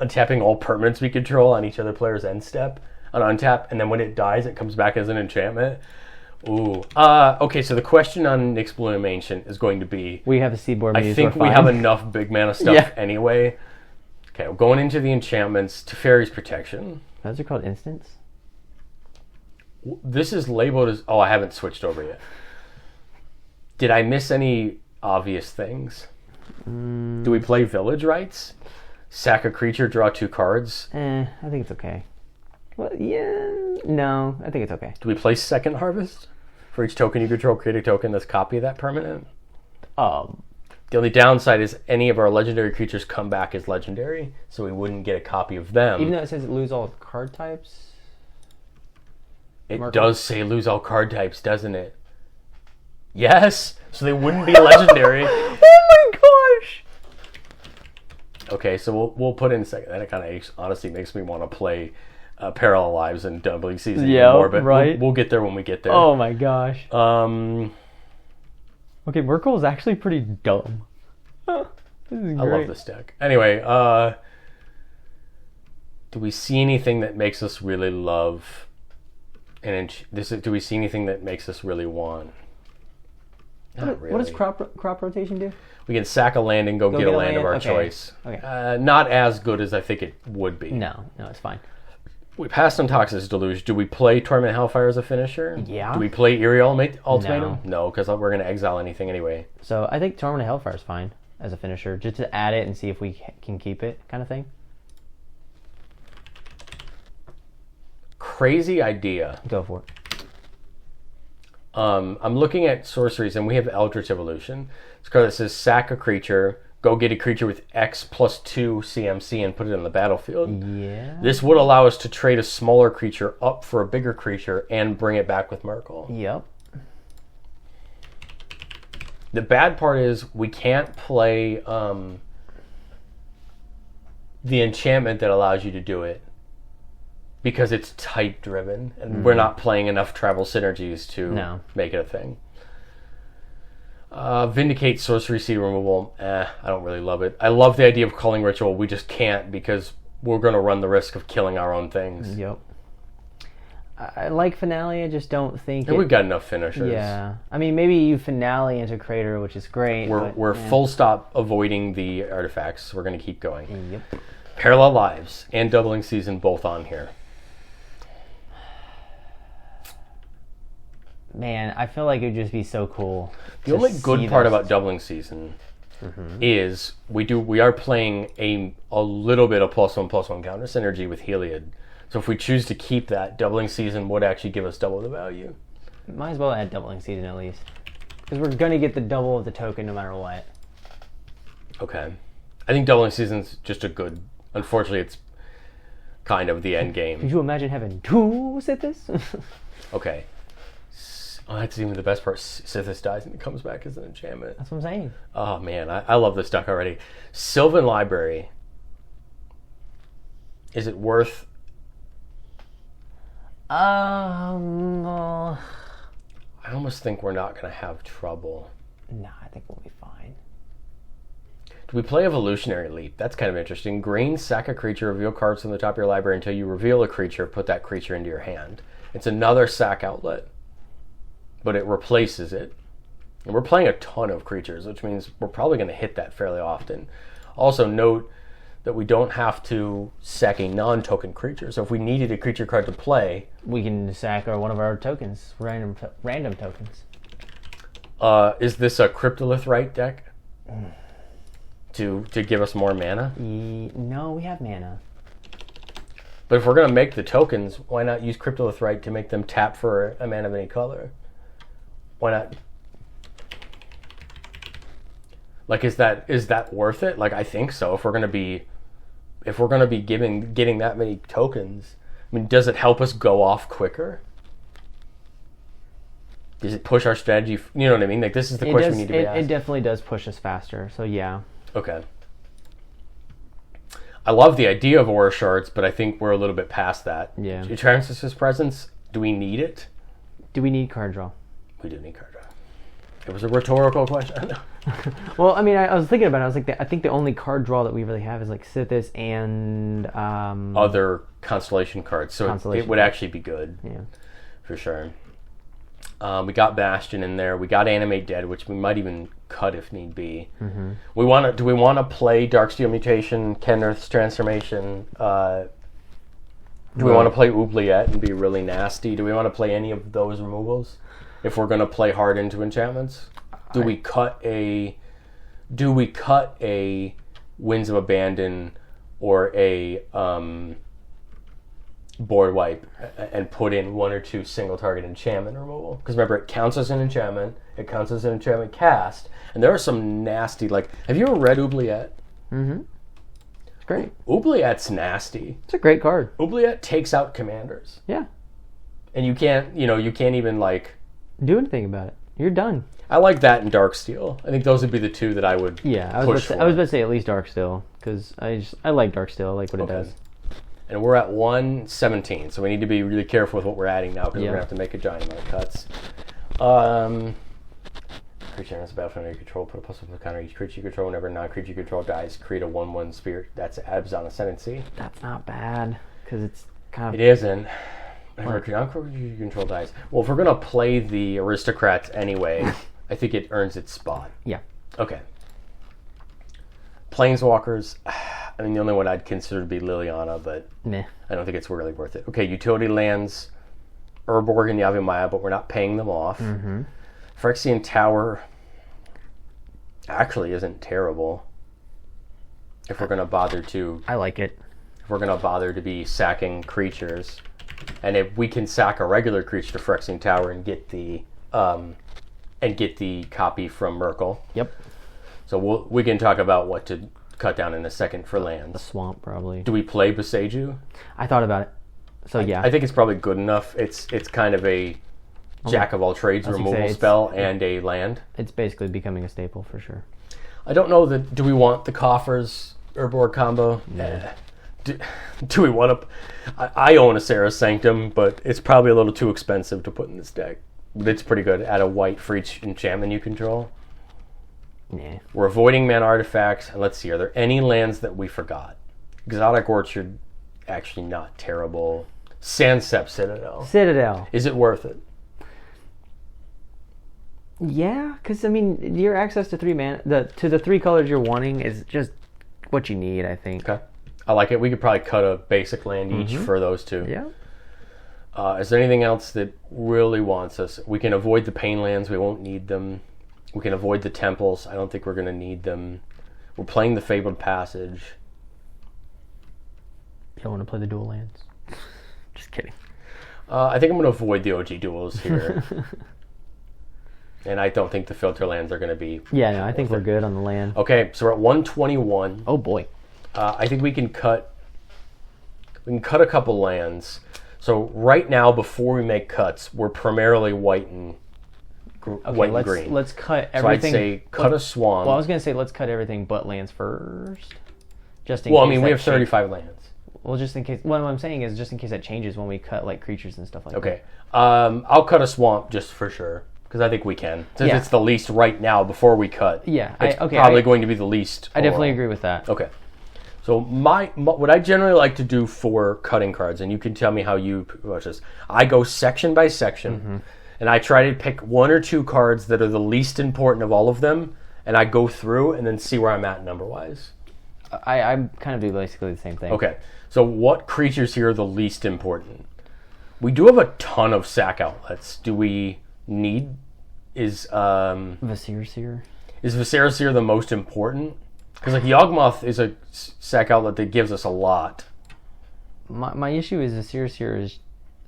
Untapping all permanents we control on each other player's end step. On untap, and then when it dies, it comes back as an enchantment. Ooh. Okay, so the question on Nyx Bloom Ancient is going to be... We have a Seedborn Muse. I think we have enough big mana stuff anyway. Okay, we're going into the enchantments. Teferi's Protection. Those are called instants? This is labeled as... Oh, I haven't switched over yet. Did I miss any obvious things? Do we play Village Rites? Sack a creature, draw 2 cards? I think it's okay. Well, yeah... No, I think it's okay. Do we play Second Harvest? For each token you control, create a token that's copy of that permanent? The only downside is any of our legendary creatures come back as legendary, so we wouldn't get a copy of them. Even though it says lose all card types? It does say lose all card types, doesn't it? Yes! So they wouldn't be legendary. Oh my gosh! Okay, so we'll put in a second. That kind of honestly makes me want to play Parallel Lives and Doubling Season more, but right. we'll get there when we get there. Oh my gosh. Okay, Myrkul is actually pretty dumb. This is great. I love this deck. Anyway, do we see anything that makes us really love do we see anything that makes us really want? Not really. What does crop rotation do? We can sack a land and go get a land of our choice. Okay. Not as good as I think it would be. No, it's fine. We passed on Toxic's Deluge. Do we play Torment Hellfire as a finisher? Yeah. Do we play Eerie Ultimatum? No, because we're going to exile anything anyway. So I think Torment Hellfire is fine as a finisher, just to add it and see if we can keep it kind of thing. crazy idea. Go for it. I'm looking at sorceries, and we have Eldritch Evolution. It's because it says sack a creature, go get a creature with X plus 2 CMC, and put it on the battlefield. Yeah. This would allow us to trade a smaller creature up for a bigger creature and bring it back with Myrkul. Yep. The bad part is we can't play the enchantment that allows you to do it because it's type driven, and we're not playing enough travel synergies to make it a thing. Vindicate sorcery seed removal. I don't really love it. I love the idea of culling ritual. We just can't because we're going to run the risk of killing our own things. Yep. I like Finale. I just don't think we've got enough finishers. Yeah. I mean, maybe you Finale into Crater, which is great. We're full stop avoiding the artifacts. We're going to keep going. Yep. Parallel Lives and Doubling Season both on here. Man, I feel like it would just be so cool. The only good part about Doubling Season is we are playing a little bit of +1/+1 counter synergy with Heliod. So if we choose to keep that, Doubling Season would actually give us double the value. Might as well add Doubling Season at least. Because we're going to get the double of the token no matter what. Okay. I think Doubling Season's just a good... Unfortunately, it's kind of the end game. Could you imagine having 2 Sithis? Okay. Oh, that's even the best part. Sithis dies and it comes back as an enchantment. That's what I'm saying. Oh, man. I love this deck already. Sylvan Library. Is it worth... I almost think we're not going to have trouble. Nah, I think we'll be fine. Do we play Evolutionary Leap? That's kind of interesting. Green, sack a creature, reveal cards from the top of your library until you reveal a creature, put that creature into your hand. It's another sack outlet, but it replaces it. And we're playing a ton of creatures, which means we're probably going to hit that fairly often. Also note that we don't have to sack a non-token creature. So if we needed a creature card to play... We can sack one of our tokens, random tokens. Is this a Cryptolith Rite deck? To give us more mana? No, we have mana. But if we're going to make the tokens, why not use Cryptolith Rite to make them tap for a mana of any color? Why not? Like, is that worth it? Like, I think so. If we're going to be getting that many tokens, I mean, does it help us go off quicker? Does it push our strategy? You know what I mean? Like, this is the question we need to be asked. It definitely does push us faster. So yeah. Okay. I love the idea of Aura Shards, but I think we're a little bit past that. Yeah. Transistor's Presence, do we need it? Do we need card draw? We do need card draw. It was a rhetorical question. Well, I mean, I was thinking about it. I was like, I think the only card draw that we really have is like Sithis and... other Constellation cards. So it would actually be good. Yeah. For sure. We got Bastion in there. We got Animate Dead, which we might even cut if need be. Mm-hmm. Do we want to play Darksteel Mutation, Kenrith's Transformation? Do we want to play Oubliette and be really nasty? Do we want to play any of those removals? If we're going to play hard into enchantments? Do we cut a Winds of Abandon or a board wipe and put in 1 or 2 single target enchantment removal? Because remember, it counts as an enchantment, it counts as an enchantment cast, and there are some nasty, like, have you ever read Oubliette? Mm-hmm. It's great. Oubliette's nasty. It's a great card. Oubliette takes out commanders. Yeah. And you can't even, like... do anything about it. You're done. I like that and Darksteel. I think those would be the 2 that I would I was about to say at least Darksteel, because I like Darksteel. I like what it does. And we're at 117, so we need to be really careful with what we're adding now, because we're going to have to make a giant amount of cuts. Creature enters the battlefield under your control, put a +1 counter each creature you control. Whenever a non-creature you control dies, create a 1/1 spirit. That's Abzan Ascendancy. That's not bad, because it's kind of... It isn't. Whenever a non-creature you control dies. Well, if we're going to play the Aristocrats anyway, I think it earns its spot. Yeah. Okay. Planeswalkers... I mean, the only one I'd consider to be Liliana, but I don't think it's really worth it. Okay, utility lands, Urborg and Yavimaya, but we're not paying them off. Mm-hmm. Phyrexian Tower actually isn't terrible if we're going to bother to... I like it. If we're going to bother to be sacking creatures. And if we can sack a regular creature to Phyrexian Tower and get the copy from Myrkul. Yep. So we can talk about what to cut down in a second for The lands. swamp, probably. Do we play Boseiju? I thought about it. So, yeah. I think it's probably good enough. It's kind of a jack of all trades removal spell and a land. It's basically becoming a staple for sure. I don't know that. Do we want the coffers Urborg combo? No. Do we want to? I own a Sarah's Sanctum, but it's probably a little too expensive to put in this deck. But it's pretty good. Add a white for each enchantment you control. Yeah. We're avoiding mana artifacts. And let's see, are there any lands that we forgot? Exotic Orchard, actually not terrible. Sandsept Citadel. Citadel. Is it worth it? Yeah, because, I mean, your access to the 3 colors you're wanting is just what you need, I think. Okay. I like it. We could probably cut a basic land each for those two. Yeah. Is there anything else that really wants us? We can avoid the pain lands. We won't need them. We can avoid the temples. I don't think we're going to need them. We're playing the Fabled Passage. You don't want to play the dual lands? Just kidding. I think I'm going to avoid the OG duels here. And I don't think the filter lands are going to be... Yeah, no, I think we're good on the land. Okay, so we're at 121. Oh, boy. I think we can cut a couple lands. So right now, before we make cuts, we're primarily white and green. Let's cut everything. So I'd say cut a swamp. Well, I was going to say let's cut everything but lands first. Just in Well, I case mean, that we have 35 lands. Well, just in case... What I'm saying is just in case that changes when we cut, like, creatures and stuff like that. Okay. I'll cut a swamp just for sure. Because I think we can. Since it's the least right now before we cut. Yeah. It's probably going to be the least. I definitely agree with that. Okay. So what I generally like to do for cutting cards, and you can tell me how you approach this, I go section by section, and I try to pick 1 or 2 cards that are the least important of all of them, and I go through and then see where I'm at number-wise. I kind of do basically the same thing. Okay. So what creatures here are the least important? We do have a ton of sack outlets. Do we need... Is Viscera Seer the most important? Because like Yawgmoth is a sack outlet that gives us a lot. My issue is Viscera Seer is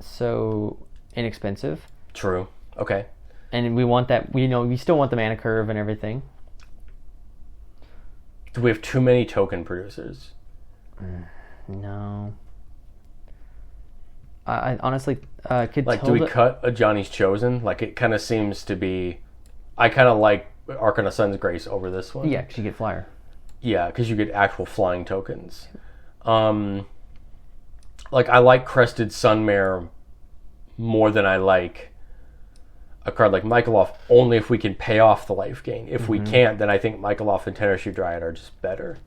so inexpensive. True. Okay. And we want that. We still want the mana curve and everything. Do we have too many token producers? No. I honestly could. Like, do we cut a Johnny's Chosen? Like, it kind of seems to be. I kind of like Arcana Sun's Grace over this one. Yeah, because you get flyer. Yeah, because you get actual flying tokens. Like, I like Crested Sun Mayor more than I like a card like Michaeloff, only if we can pay off the life gain. If we can't, then I think Michaeloff and Tenoshoe Dryad are just better.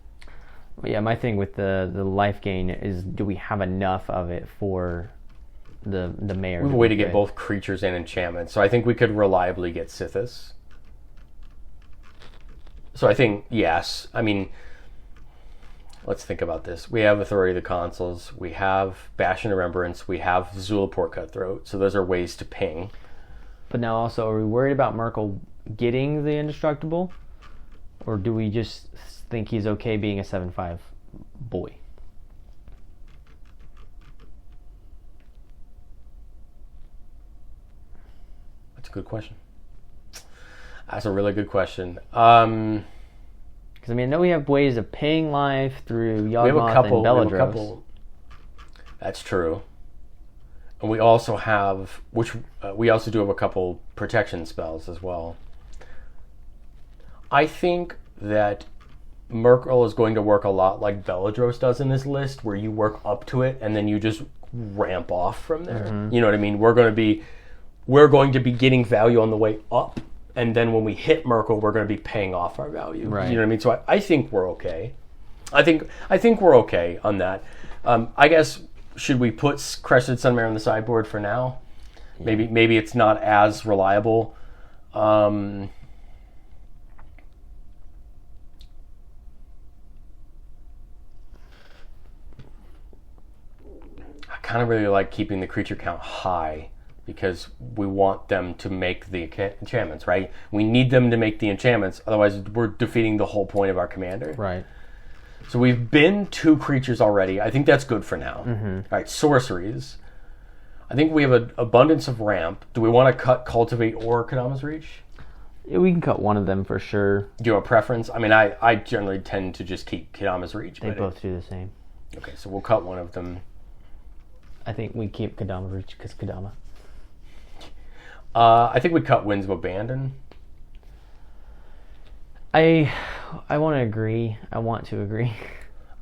Yeah, my thing with the life gain is, do we have enough of it for the mayor? We have a way to get both creatures and enchantments, so I think we could reliably get Sithis. So I think, yes. I mean, let's think about this. We have Authority of the Consuls. We have Bash and Remembrance. We have Zulaport Cutthroat. So those are ways to ping. But now also, are we worried about Myrkul getting the Indestructible? Or do we just think he's okay being a 7/5 boy? That's a good question. That's a really good question. Because I mean, I know we have ways of paying life through Yawgmoth and Beladros. That's true. And we also have, we also do have a couple protection spells as well. I think that Myrkul is going to work a lot like Beladros does in this list, where you work up to it and then you just ramp off from there. You know what I mean? We're going to be getting value on the way up, and then when we hit Myrkul, we're going to be paying off our value. Right. You know what I mean? So I think we're okay. I think we're okay on that. I guess, should we put Crested Sun Mayor on the sideboard for now? Yeah. Maybe it's not as reliable. I kind of really like keeping the creature count high, because we want them to make the enchantments, right? We need them to make the enchantments, otherwise we're defeating the whole point of our commander. Right. So we've been 2 creatures already. I think that's good for now. All right, sorceries. I think we have an abundance of ramp. Do we want to cut Cultivate or Kadama's Reach? Yeah, we can cut one of them for sure. Do you have a preference? I mean, I generally tend to just keep Kadama's Reach. They both do the same. Okay, so we'll cut one of them. I think we keep Kadama's Reach because Kadama. I think we cut Winds of Abandon. I want to agree. I want to agree.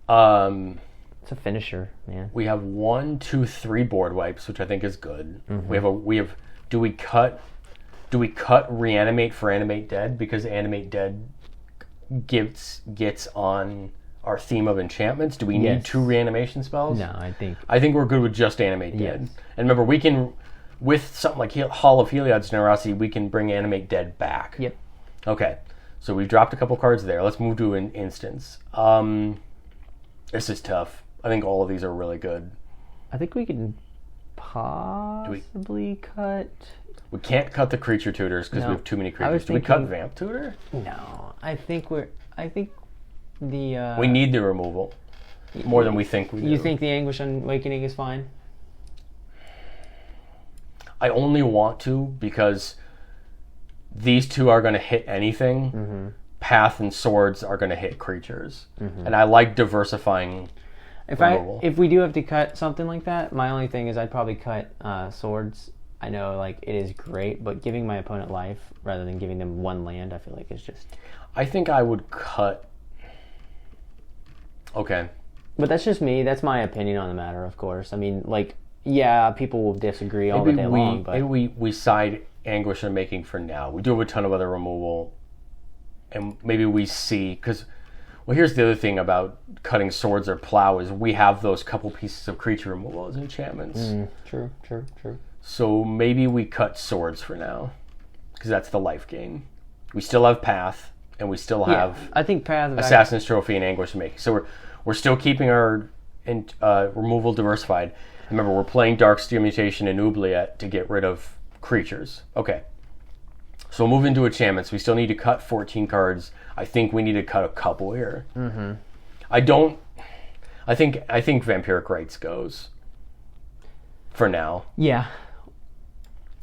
It's a finisher, man. We have 1, 2, 3 board wipes, which I think is good. We have. Do we cut Reanimate for Animate Dead, because Animate Dead gets on our theme of enchantments? Do we need 2 reanimation spells? No, I think we're good with just Animate Dead. And remember, we can, with something like Hall of Heliod's Generosity, we can bring Animate Dead back. Yep. Okay, so we've dropped a couple cards there. Let's move to an instance. This is tough. I think all of these are really good. I think we can possibly cut... We can't cut the creature tutors because we have too many creatures. Do we cut Vamp Tutor? No, I think the... we need the removal more than we think we do. You think the Anguish Awakening is fine? I only want to because these 2 are going to hit anything. Path and Swords are going to hit creatures. And I like diversifying removal. If we do have to cut something like that, my only thing is I'd probably cut Swords. I know, like, it is great, but giving my opponent life rather than giving them 1 land, I feel like is just... I think I would cut... Okay. But that's just me. That's my opinion on the matter, of course. I mean, like, yeah, people will disagree all the day long, but... Maybe we side Anguish and Making for now. We do have a ton of other removal, and maybe we see... Because, well, here's the other thing about cutting Swords or Plow is we have those couple pieces of creature removal as enchantments. True. So maybe we cut Swords for now, because that's the life gain. We still have Path, and we still have I think Path, Assassin's Trophy and Anguish Making. So we're still keeping our removal diversified. Remember, we're playing Darksteel Mutation and Oubliette to get rid of creatures. Okay. So we'll move into enchantments. We still need to cut 14 cards. I think we need to cut a couple here. I think Vampiric Rites goes for now. Yeah.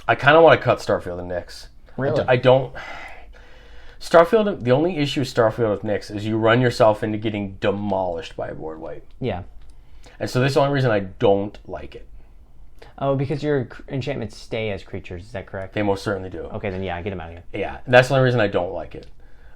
I kind of want to cut Starfield and Nyx. Really? I don't... Starfield, the only issue with Starfield with Nyx is you run yourself into getting demolished by a board wipe. Yeah. And so this is the only reason I don't like it. Oh, because your enchantments stay as creatures, is that correct? They most certainly do. Okay, then yeah, get them out of here. Yeah, that's the only reason I don't like it.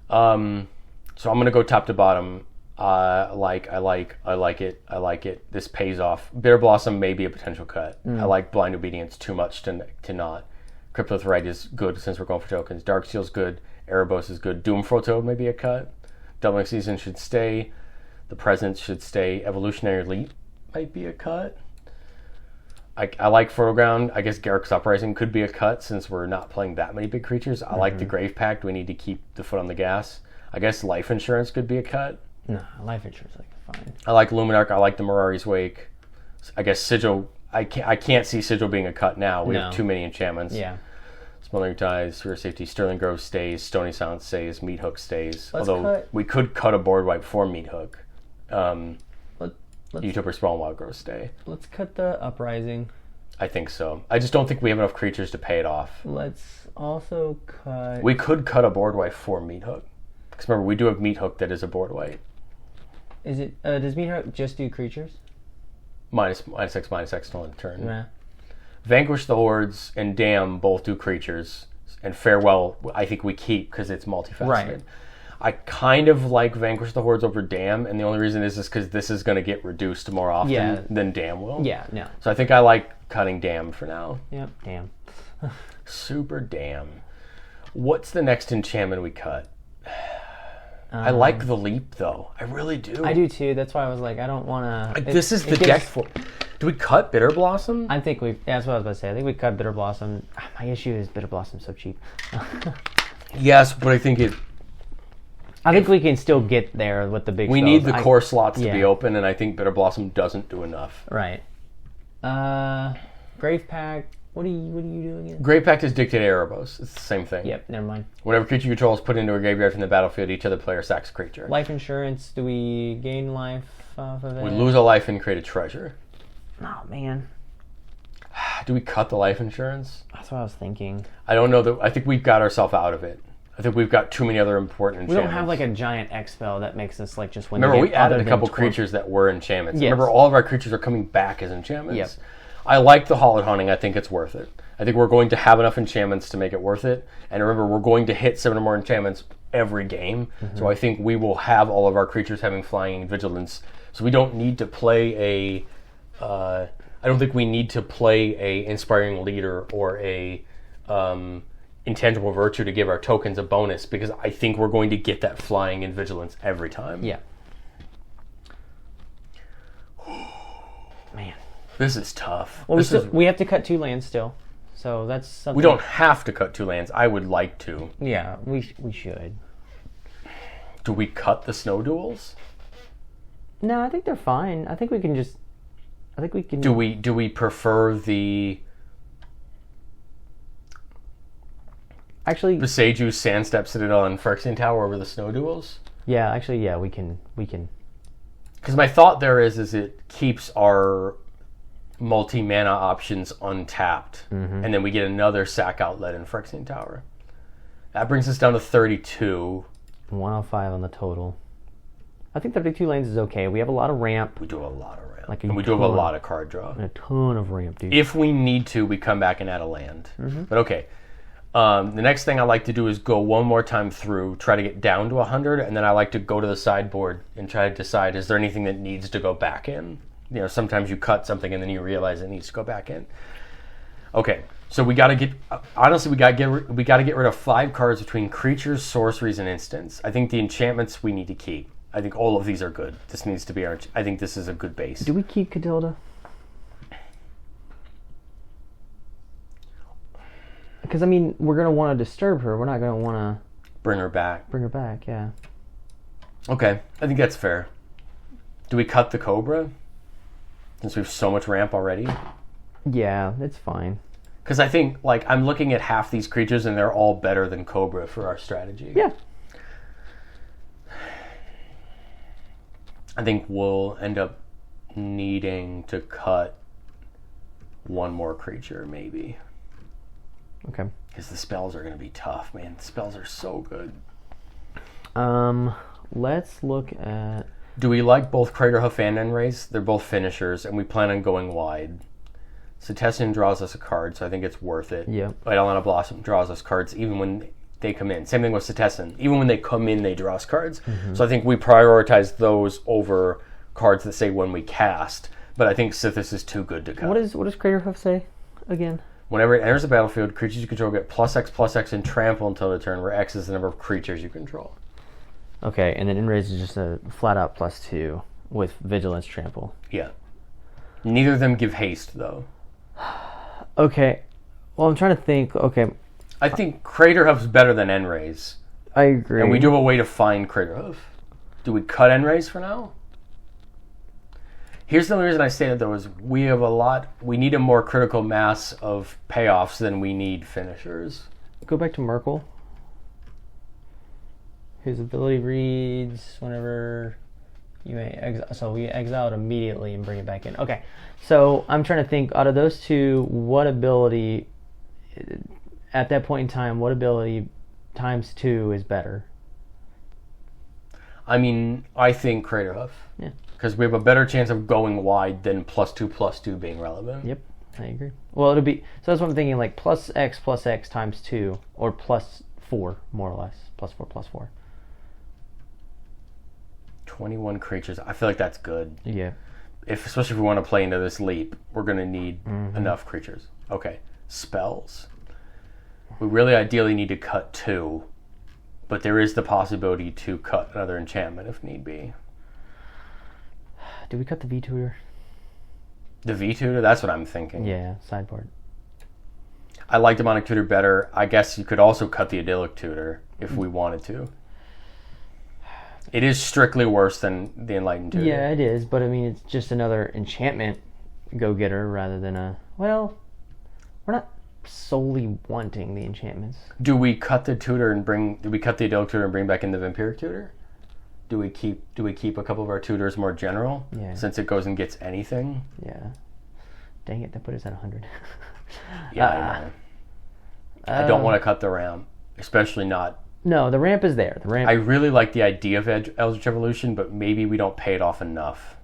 So I'm going to go top to bottom. I like it. This pays off. Bitter Blossom may be a potential cut. I like Blind Obedience too much to not. Cryptothrite is good since we're going for tokens. Darksteel's good. Erebos is good. Doomfro Toad may be a cut. Doubling Season should stay. The Presence should stay. Evolutionary Leap might be a cut. I like Foreground. I guess Garruk's Uprising could be a cut since we're not playing that many big creatures. I like the Grave Pact. We need to keep the foot on the gas. I guess Life Insurance could be a cut. No, Life Insurance like fine. I like Luminarch. I like the Mirari's Wake. I guess Sigil. I can't see Sigil being a cut now. We have too many enchantments. Yeah. Smothering Ties, Fear Safety, Sterling Grove stays, Stony Silence stays, Meat Hook stays. Although we could cut a board wipe for Meat Hook. Utopia Sprawl and Wild Growth stay. Let's cut the Uprising. I think so. I just don't think we have enough creatures to pay it off. Let's also cut... We could cut a board wipe for Meat Hook. Because remember, we do have Meat Hook that is a board wipe. Is it? Does Meat Hook just do creatures? -X till end turn. Nah. Vanquish the Hordes and Damn both do creatures. And Farewell, I think we keep because it's multifaceted. Right. I kind of like Vanquish the Hordes over Damn, and the only reason is because this is going to get reduced more often than Damn will. Yeah, no. So I think I like cutting Damn for now. Yep, Damn. Super Damn. What's the next enchantment we cut? I like the Leap, though. I really do. I do, too. That's why I was like, I don't want to... This is the deck for... Do we cut Bitter Blossom? I think we... That's what I was about to say. I think we cut Bitter Blossom. My issue is Bitter Blossom's so cheap. Yes, but I think it... I think we can still get there with the big We spells. need the core slots to be open, and I think Bitter Blossom doesn't do enough. Right. Grave Pact. What are you doing again? Grave Pact is Dictate Erebos. It's the same thing. Yep, never mind. Whenever creature you control is put into a graveyard from the battlefield, each other player sacks a creature. Life Insurance. Do we gain life off of it? We lose a life and create a treasure. Oh, man. Do we cut the life insurance? That's what I was thinking. I don't know. I think we've got ourselves out of it. I think we've got too many other important enchantments. We don't have like a giant X spell that makes us like just win. Remember, we added a couple creatures that were enchantments. Yes. Remember, all of our creatures are coming back as enchantments. Yep. I like the Hallowed Hunting. I think it's worth it. I think we're going to have enough enchantments to make it worth it. And remember, we're going to hit 7 or more enchantments every game. Mm-hmm. So I think we will have all of our creatures having flying and vigilance. So we don't need to play I don't think we need to play a Inspiring Leader or a Intangible Virtue to give our tokens a bonus, because I think we're going to get that flying and vigilance every time. Yeah. Man. This is tough. Well, we have to cut 2 lands still. So that's something. We don't have to cut 2 lands. I would like to. Yeah, we should. Do we cut the snow duels? No, I think they're fine. I think we can. Do we prefer the actually Beseju, Sandstep, Citadel, and Phyrexian Tower over the snow duels? Yeah, actually, yeah, we can. Because my thought there is it keeps our multi-mana options untapped, and then we get another sack outlet in Phyrexian Tower. That brings us down to 32. 105 on the total. I think 32 lanes is okay. We have a lot of ramp. We do have a lot of ramp. And we do have a lot of card draw. And a ton of ramp, dude. If we need to, we come back and add a land. But okay. The next thing I like to do is go one more time through, try to get down to 100, and then I like to go to the sideboard and try to decide, is there anything that needs to go back in? You know, sometimes you cut something and then you realize it needs to go back in. Okay, so we got to get rid of 5 cards between creatures, sorceries, and instants. I think the enchantments we need to keep. I think all of these are good. This needs to be I think this is a good base. Do we keep Catilda? Because, I mean, we're going to want to disturb her. We're not going to want to... Bring her back, yeah. Okay, I think that's fair. Do we cut the Cobra? Since we have so much ramp already? Yeah, it's fine. Because I think, like, I'm looking at half these creatures and they're all better than Cobra for our strategy. Yeah. I think we'll end up needing to cut one more creature, maybe. Okay. Because the spells are going to be tough, man. The spells are so good. Let's look at... Do we like both Craterhoof and Enraze? They're both finishers, and we plan on going wide. Cetesian draws us a card, so I think it's worth it. Yeah. Eidolon of Blossom draws us cards even when they come in. Same thing with Cetesian. Even when they come in, they draw us cards. So I think we prioritize those over cards that say when we cast. But I think Sithis is too good to cut. What does Craterhoof say again? Whenever it enters the battlefield, creatures you control get +X and trample until the turn, where X is the number of creatures you control. Okay, and then Enrage is just a flat-out +2 with Vigilance Trample. Yeah. Neither of them give haste, though. Okay. Well, I'm trying to think. Okay. I think Craterhoof's better than Enraze. I agree. And we do have a way to find Craterhoof. Do we cut Enraze for now? Here's the only reason I say that, though, is we need a more critical mass of payoffs than we need finishers. Go back to Myrkul. His ability reads whenever you may exile. So we exile it immediately and bring it back in. Okay. So I'm trying to think, out of those two, what ability, at that point in time, what ability ×2 is better? I mean, I think Craterhoof. Yeah. Because we have a better chance of going wide than +2/+2 being relevant. Yep, I agree. Well, it'll be, so that's what I'm thinking, like +X ×2, or +4, more or less. +4/+4. 21 creatures. I feel like that's good. Yeah. Especially if we want to play into this leap, we're going to need enough creatures. Okay, spells. We really ideally need to cut 2, but there is the possibility to cut another enchantment if need be. Did we cut the V-Tutor? The V-Tutor? That's what I'm thinking. Yeah, sideboard. I like Demonic Tutor better. I guess you could also cut the Idyllic Tutor if we wanted to. It is strictly worse than the Enlightened Tutor. Yeah, it is, but I mean, it's just another enchantment go-getter rather than a... Well, we're not solely wanting the enchantments. Do we cut the tutor and do we cut the Idyllic Tutor and bring back in the Vampiric Tutor? Do we keep a couple of our tutors more general? Yeah. Since it goes and gets anything? Yeah. Dang it, that put us at 100. Yeah, I know. I don't want to cut the ramp, especially not. No, the ramp is there. The ramp. I really like the idea of Eldritch Evolution, but maybe we don't pay it off enough.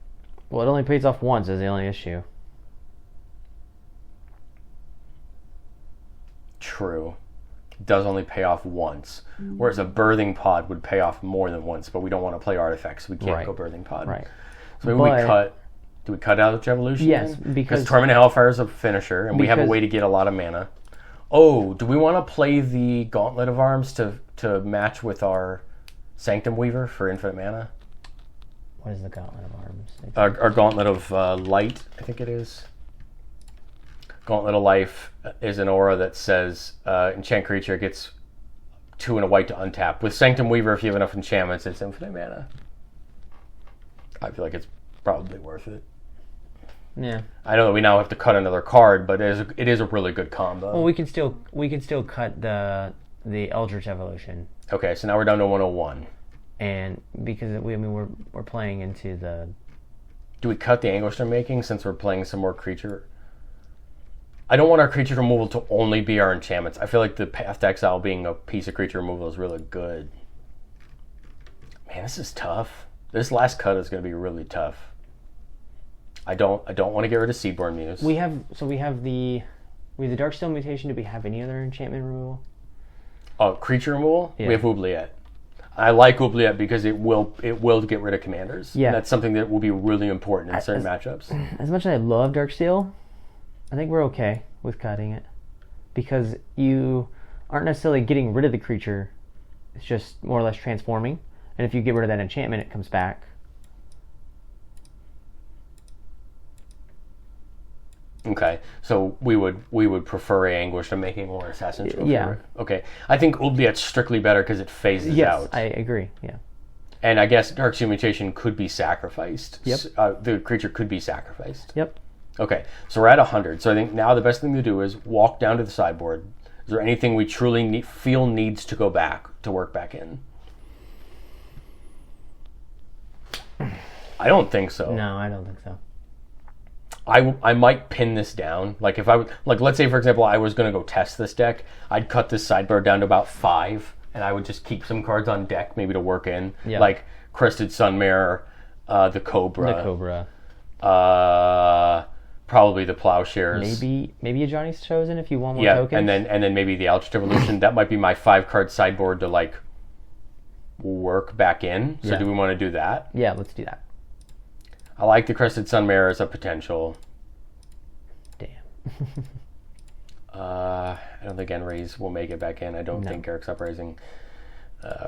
Well, it only pays off once is the only issue. True. It does only pay off once. Whereas a birthing pod would pay off more than once, but we don't want to play artifacts, so we can't go birthing pod. Right. So maybe we cut. Do we cut Eldritch Evolution? Yes, then? because Torment Hellfire is a finisher, and we have a way to get a lot of mana. Oh, do we want to play the Gauntlet of Arms to match with our Sanctum Weaver for infinite mana? What is the Gauntlet of Arms? Our Gauntlet of Light, I think it is. Gauntlet of Life is an aura that says enchant creature gets 2 and a white to untap. With Sanctum Weaver, if you have enough enchantments, it's infinite mana. I feel like it's probably worth it. Yeah. I know that we now have to cut another card, but it is a really good combo. Well, we can still cut the Eldritch Evolution. Okay, so now we're down to 101. And because we're playing into the. Do we cut the Anguish they're making since we're playing some more creature? I don't want our creature removal to only be our enchantments. I feel like the Path to Exile being a piece of creature removal is really good. Man, this is tough. This last cut is going to be really tough. I don't want to get rid of Seedborn Muse. We have the Darkstone mutation. Do we have any other enchantment removal? Oh, creature removal? Yeah. We have Oubliette. I like Oubliette because it will get rid of commanders. Yeah. And that's something that will be really important in certain matchups. As much as I love Darksteel, I think we're okay with cutting it. Because you aren't necessarily getting rid of the creature. It's just more or less transforming. And if you get rid of that enchantment, it comes back. Okay, so we would prefer a Anguish to making more Assassin's Trophy. Yeah. Okay, I think Oubliette's strictly better because it phases out. Yes, I agree. Yeah. And I guess Darksteel Mutation could be sacrificed. Yep. The creature could be sacrificed. Yep. Okay, so we're at 100. So I think now the best thing to do is walk down to the sideboard. Is there anything we truly feel needs to go back to work back in? I don't think so. No, I don't think so. I might pin this down. Like if I would, like let's say for example I was going to go test this deck, I'd cut this sideboard down to about 5, and I would just keep some cards on deck maybe to work in, like Crested Sun Mayor, the Cobra, probably the Plowshares, maybe a Johnny's Chosen if you want more tokens. and then maybe the Eldritch Evolution. That might be my 5-card sideboard to like work back in. So do we want to do that? Yeah, let's do that. I like the Crested Sun Mayor as a potential. Damn. I don't think Enraise will make it back in. I don't think Garrick's Uprising.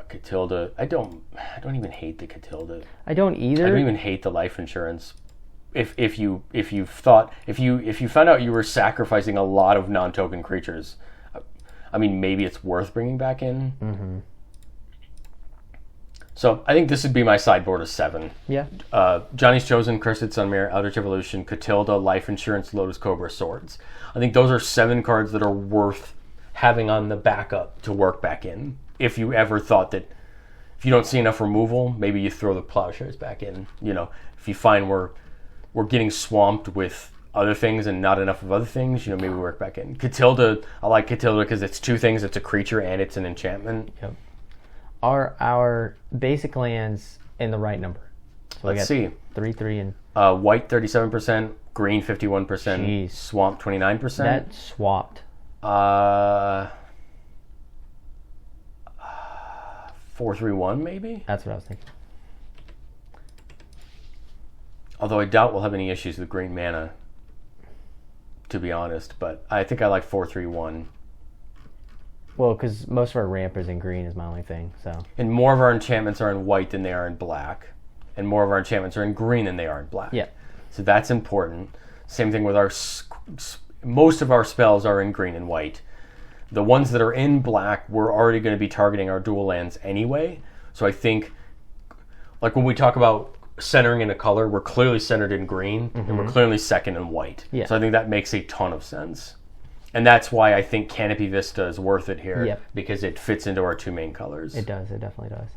Catilda. I don't even hate the Catilda. I don't either. I don't even hate the life insurance. If you found out you were sacrificing a lot of non-token creatures, I mean maybe it's worth bringing back in. Mm-hmm. So I think this would be my sideboard of 7. Yeah. Johnny's Chosen, Crested Sun Mayor, Eldritch Evolution, Catilda, Life Insurance, Lotus Cobra, Swords. I think those are 7 cards that are worth having on the backup to work back in. If you ever thought that if you don't see enough removal, maybe you throw the Plowshares back in. You know, if you find we're getting swamped with other things and not enough of other things, you know, maybe we work back in. Catilda, I like Catilda because it's 2 things. It's a creature and it's an enchantment. Yep. Are our basic lands in the right number? So Let's see. 3, 3, and... White 37%, green 51%, Jeez. swamp 29%. That swapped. 4-3-1 maybe? That's what I was thinking. Although I doubt we'll have any issues with green mana, to be honest. But I think I like 4-3-1. Well, because most of our ramp is in green is my only thing, so... And more of our enchantments are in white than they are in black. And more of our enchantments are in green than they are in black. Yeah. So that's important. Same thing with our... Most of our spells are in green and white. The ones that are in black, we're already going to be targeting our dual lands anyway. So I think, like when we talk about centering in a color, we're clearly centered in green, and we're clearly second in white. Yeah. So I think that makes a ton of sense. And that's why I think Canopy Vista is worth it here, because it fits into our 2 main colors. It does. It definitely does.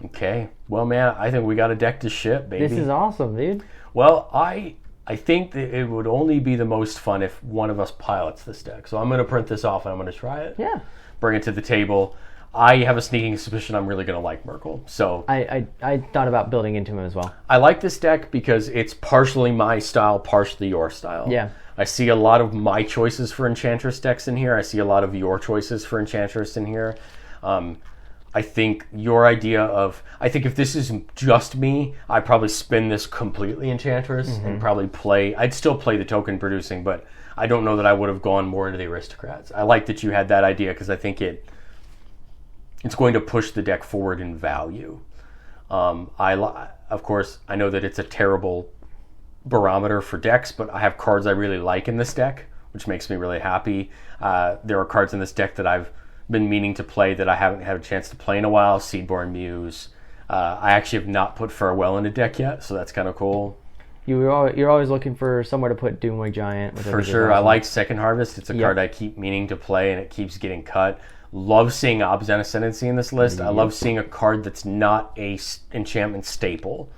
Okay. Well, man, I think we got a deck to ship, baby. This is awesome, dude. Well, I I think that it would only be the most fun if one of us pilots this deck. So I'm going to print this off and I'm going to try it. Yeah. Bring it to the table. I have a sneaking suspicion I'm really going to like Myrkul. So I thought about building into him as well. I like this deck because it's partially my style, partially your style. Yeah. I see a lot of my choices for Enchantress decks in here. I see a lot of your choices for Enchantress in here. I think your idea of... I think if this is just me, I'd probably spin this completely Enchantress and probably play... I'd still play the token producing, but I don't know that I would have gone more into the Aristocrats. I like that you had that idea because I think it's going to push the deck forward in value. Of course, I know that it's a terrible barometer for decks, but I have cards I really like in this deck, which makes me really happy. There are cards in this deck that I've been meaning to play that I haven't had a chance to play in a while. Seedborn Muse. I actually have not put Farewell in a deck yet, so that's kind of cool. You're always looking for somewhere to put Doomwing Giant. For sure. I like Second Harvest. It's a card I keep meaning to play, and it keeps getting cut. Love seeing Obscene Ascendancy in this list. I love seeing a card that's not a enchantment staple.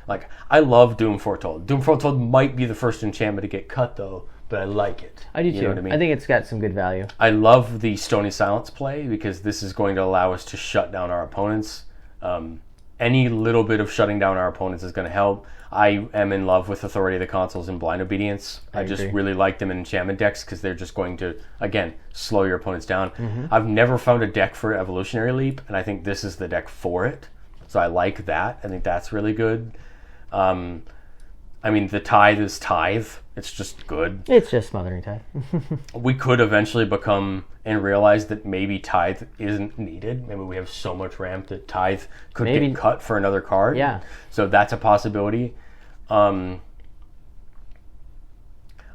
Like, I love Doom Foretold. Doom Foretold might be the first enchantment to get cut, though, but I like it. I do too. You know what I mean? I think it's got some good value. I love the Stony Silence play because this is going to allow us to shut down our opponents. Any little bit of shutting down our opponents is going to help. I am in love with Authority of the Consuls and Blind Obedience. I just really like them in enchantment decks because they're just going to, again, slow your opponents down. I've never found a deck for Evolutionary Leap, and I think this is the deck for it. So I like that. I think that's really good. I mean, the Tithe is Tithe. It's just good. It's just Smothering Tithe. We could eventually become and realize that maybe Tithe isn't needed. Maybe we have so much ramp that Tithe could get cut for another card. Yeah. So that's a possibility. I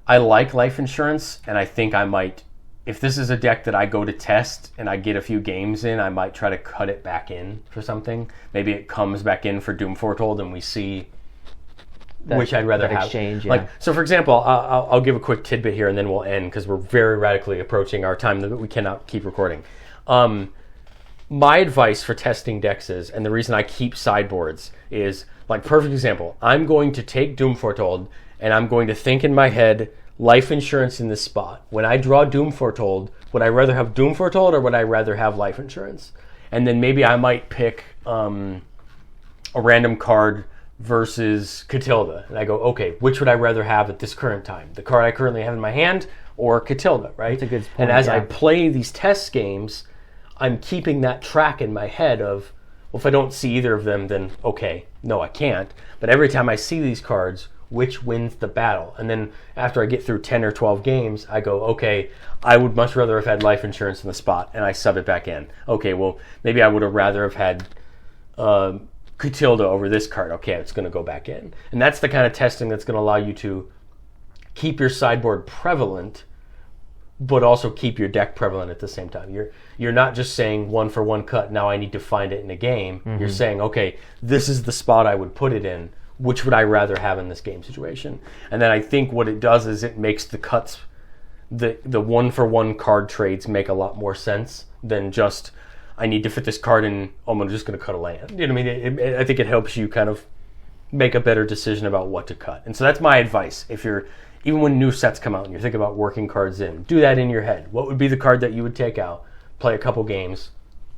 like Life Insurance, and I think I might... If this is a deck that I go to test and I get a few games in, I might try to cut it back in for something. Maybe it comes back in for Doom Foretold and we see... which I'd rather have. Exchange, yeah. Like, so for example, I'll give a quick tidbit here and then we'll end because we're very radically approaching our time that we cannot keep recording. My advice for testing decks is, and the reason I keep sideboards is, like, perfect example, I'm going to take Doom Foretold and I'm going to think in my head, Life Insurance in this spot. When I draw Doom Foretold, would I rather have Doom Foretold or would I rather have Life Insurance? And then maybe I might pick a random card versus Catilda. And I go, okay, which would I rather have at this current time? The card I currently have in my hand or Catilda, right? That's a good point. And as I play these test games, I'm keeping that track in my head of, well, if I don't see either of them, then okay, no, I can't. But every time I see these cards, which wins the battle? And then after I get through 10 or 12 games, I go, okay, I would much rather have had Life Insurance in the spot, and I sub it back in. Okay, well, maybe I would have rather have had Catilda over this card. Okay, it's going to go back in. And that's the kind of testing that's going to allow you to keep your sideboard prevalent, but also keep your deck prevalent at the same time. You're not just saying one for one cut, now I need to find it in a game. Mm-hmm. You're saying, okay, this is the spot I would put it in. Which would I rather have in this game situation? And then I think what it does is it makes the cuts, the one for one card trades make a lot more sense than just, I need to fit this card in, I'm just going to cut a land. You know what I mean? I think it helps you kind of make a better decision about what to cut. And so that's my advice. If you're, even when new sets come out and you're thinking about working cards in, do that in your head. What would be the card that you would take out, play a couple games?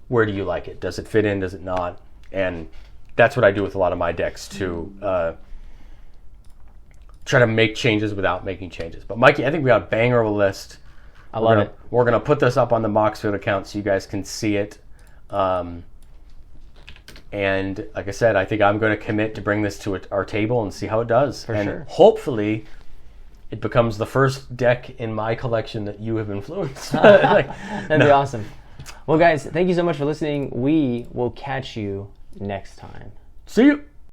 Where do you like it? Does it fit in? Does it not? And that's what I do with a lot of my decks to try to make changes without making changes. But Mikey, I think we got a banger of a list. I love it. We're going to put this up on the Moxfield account so you guys can see it. And like I said, I think I'm going to commit to bring this to our table and see how it does. For and sure. Hopefully it becomes the first deck in my collection that you have influenced. That'd be awesome. Well, guys, thank you so much for listening. We will catch you next time. See you.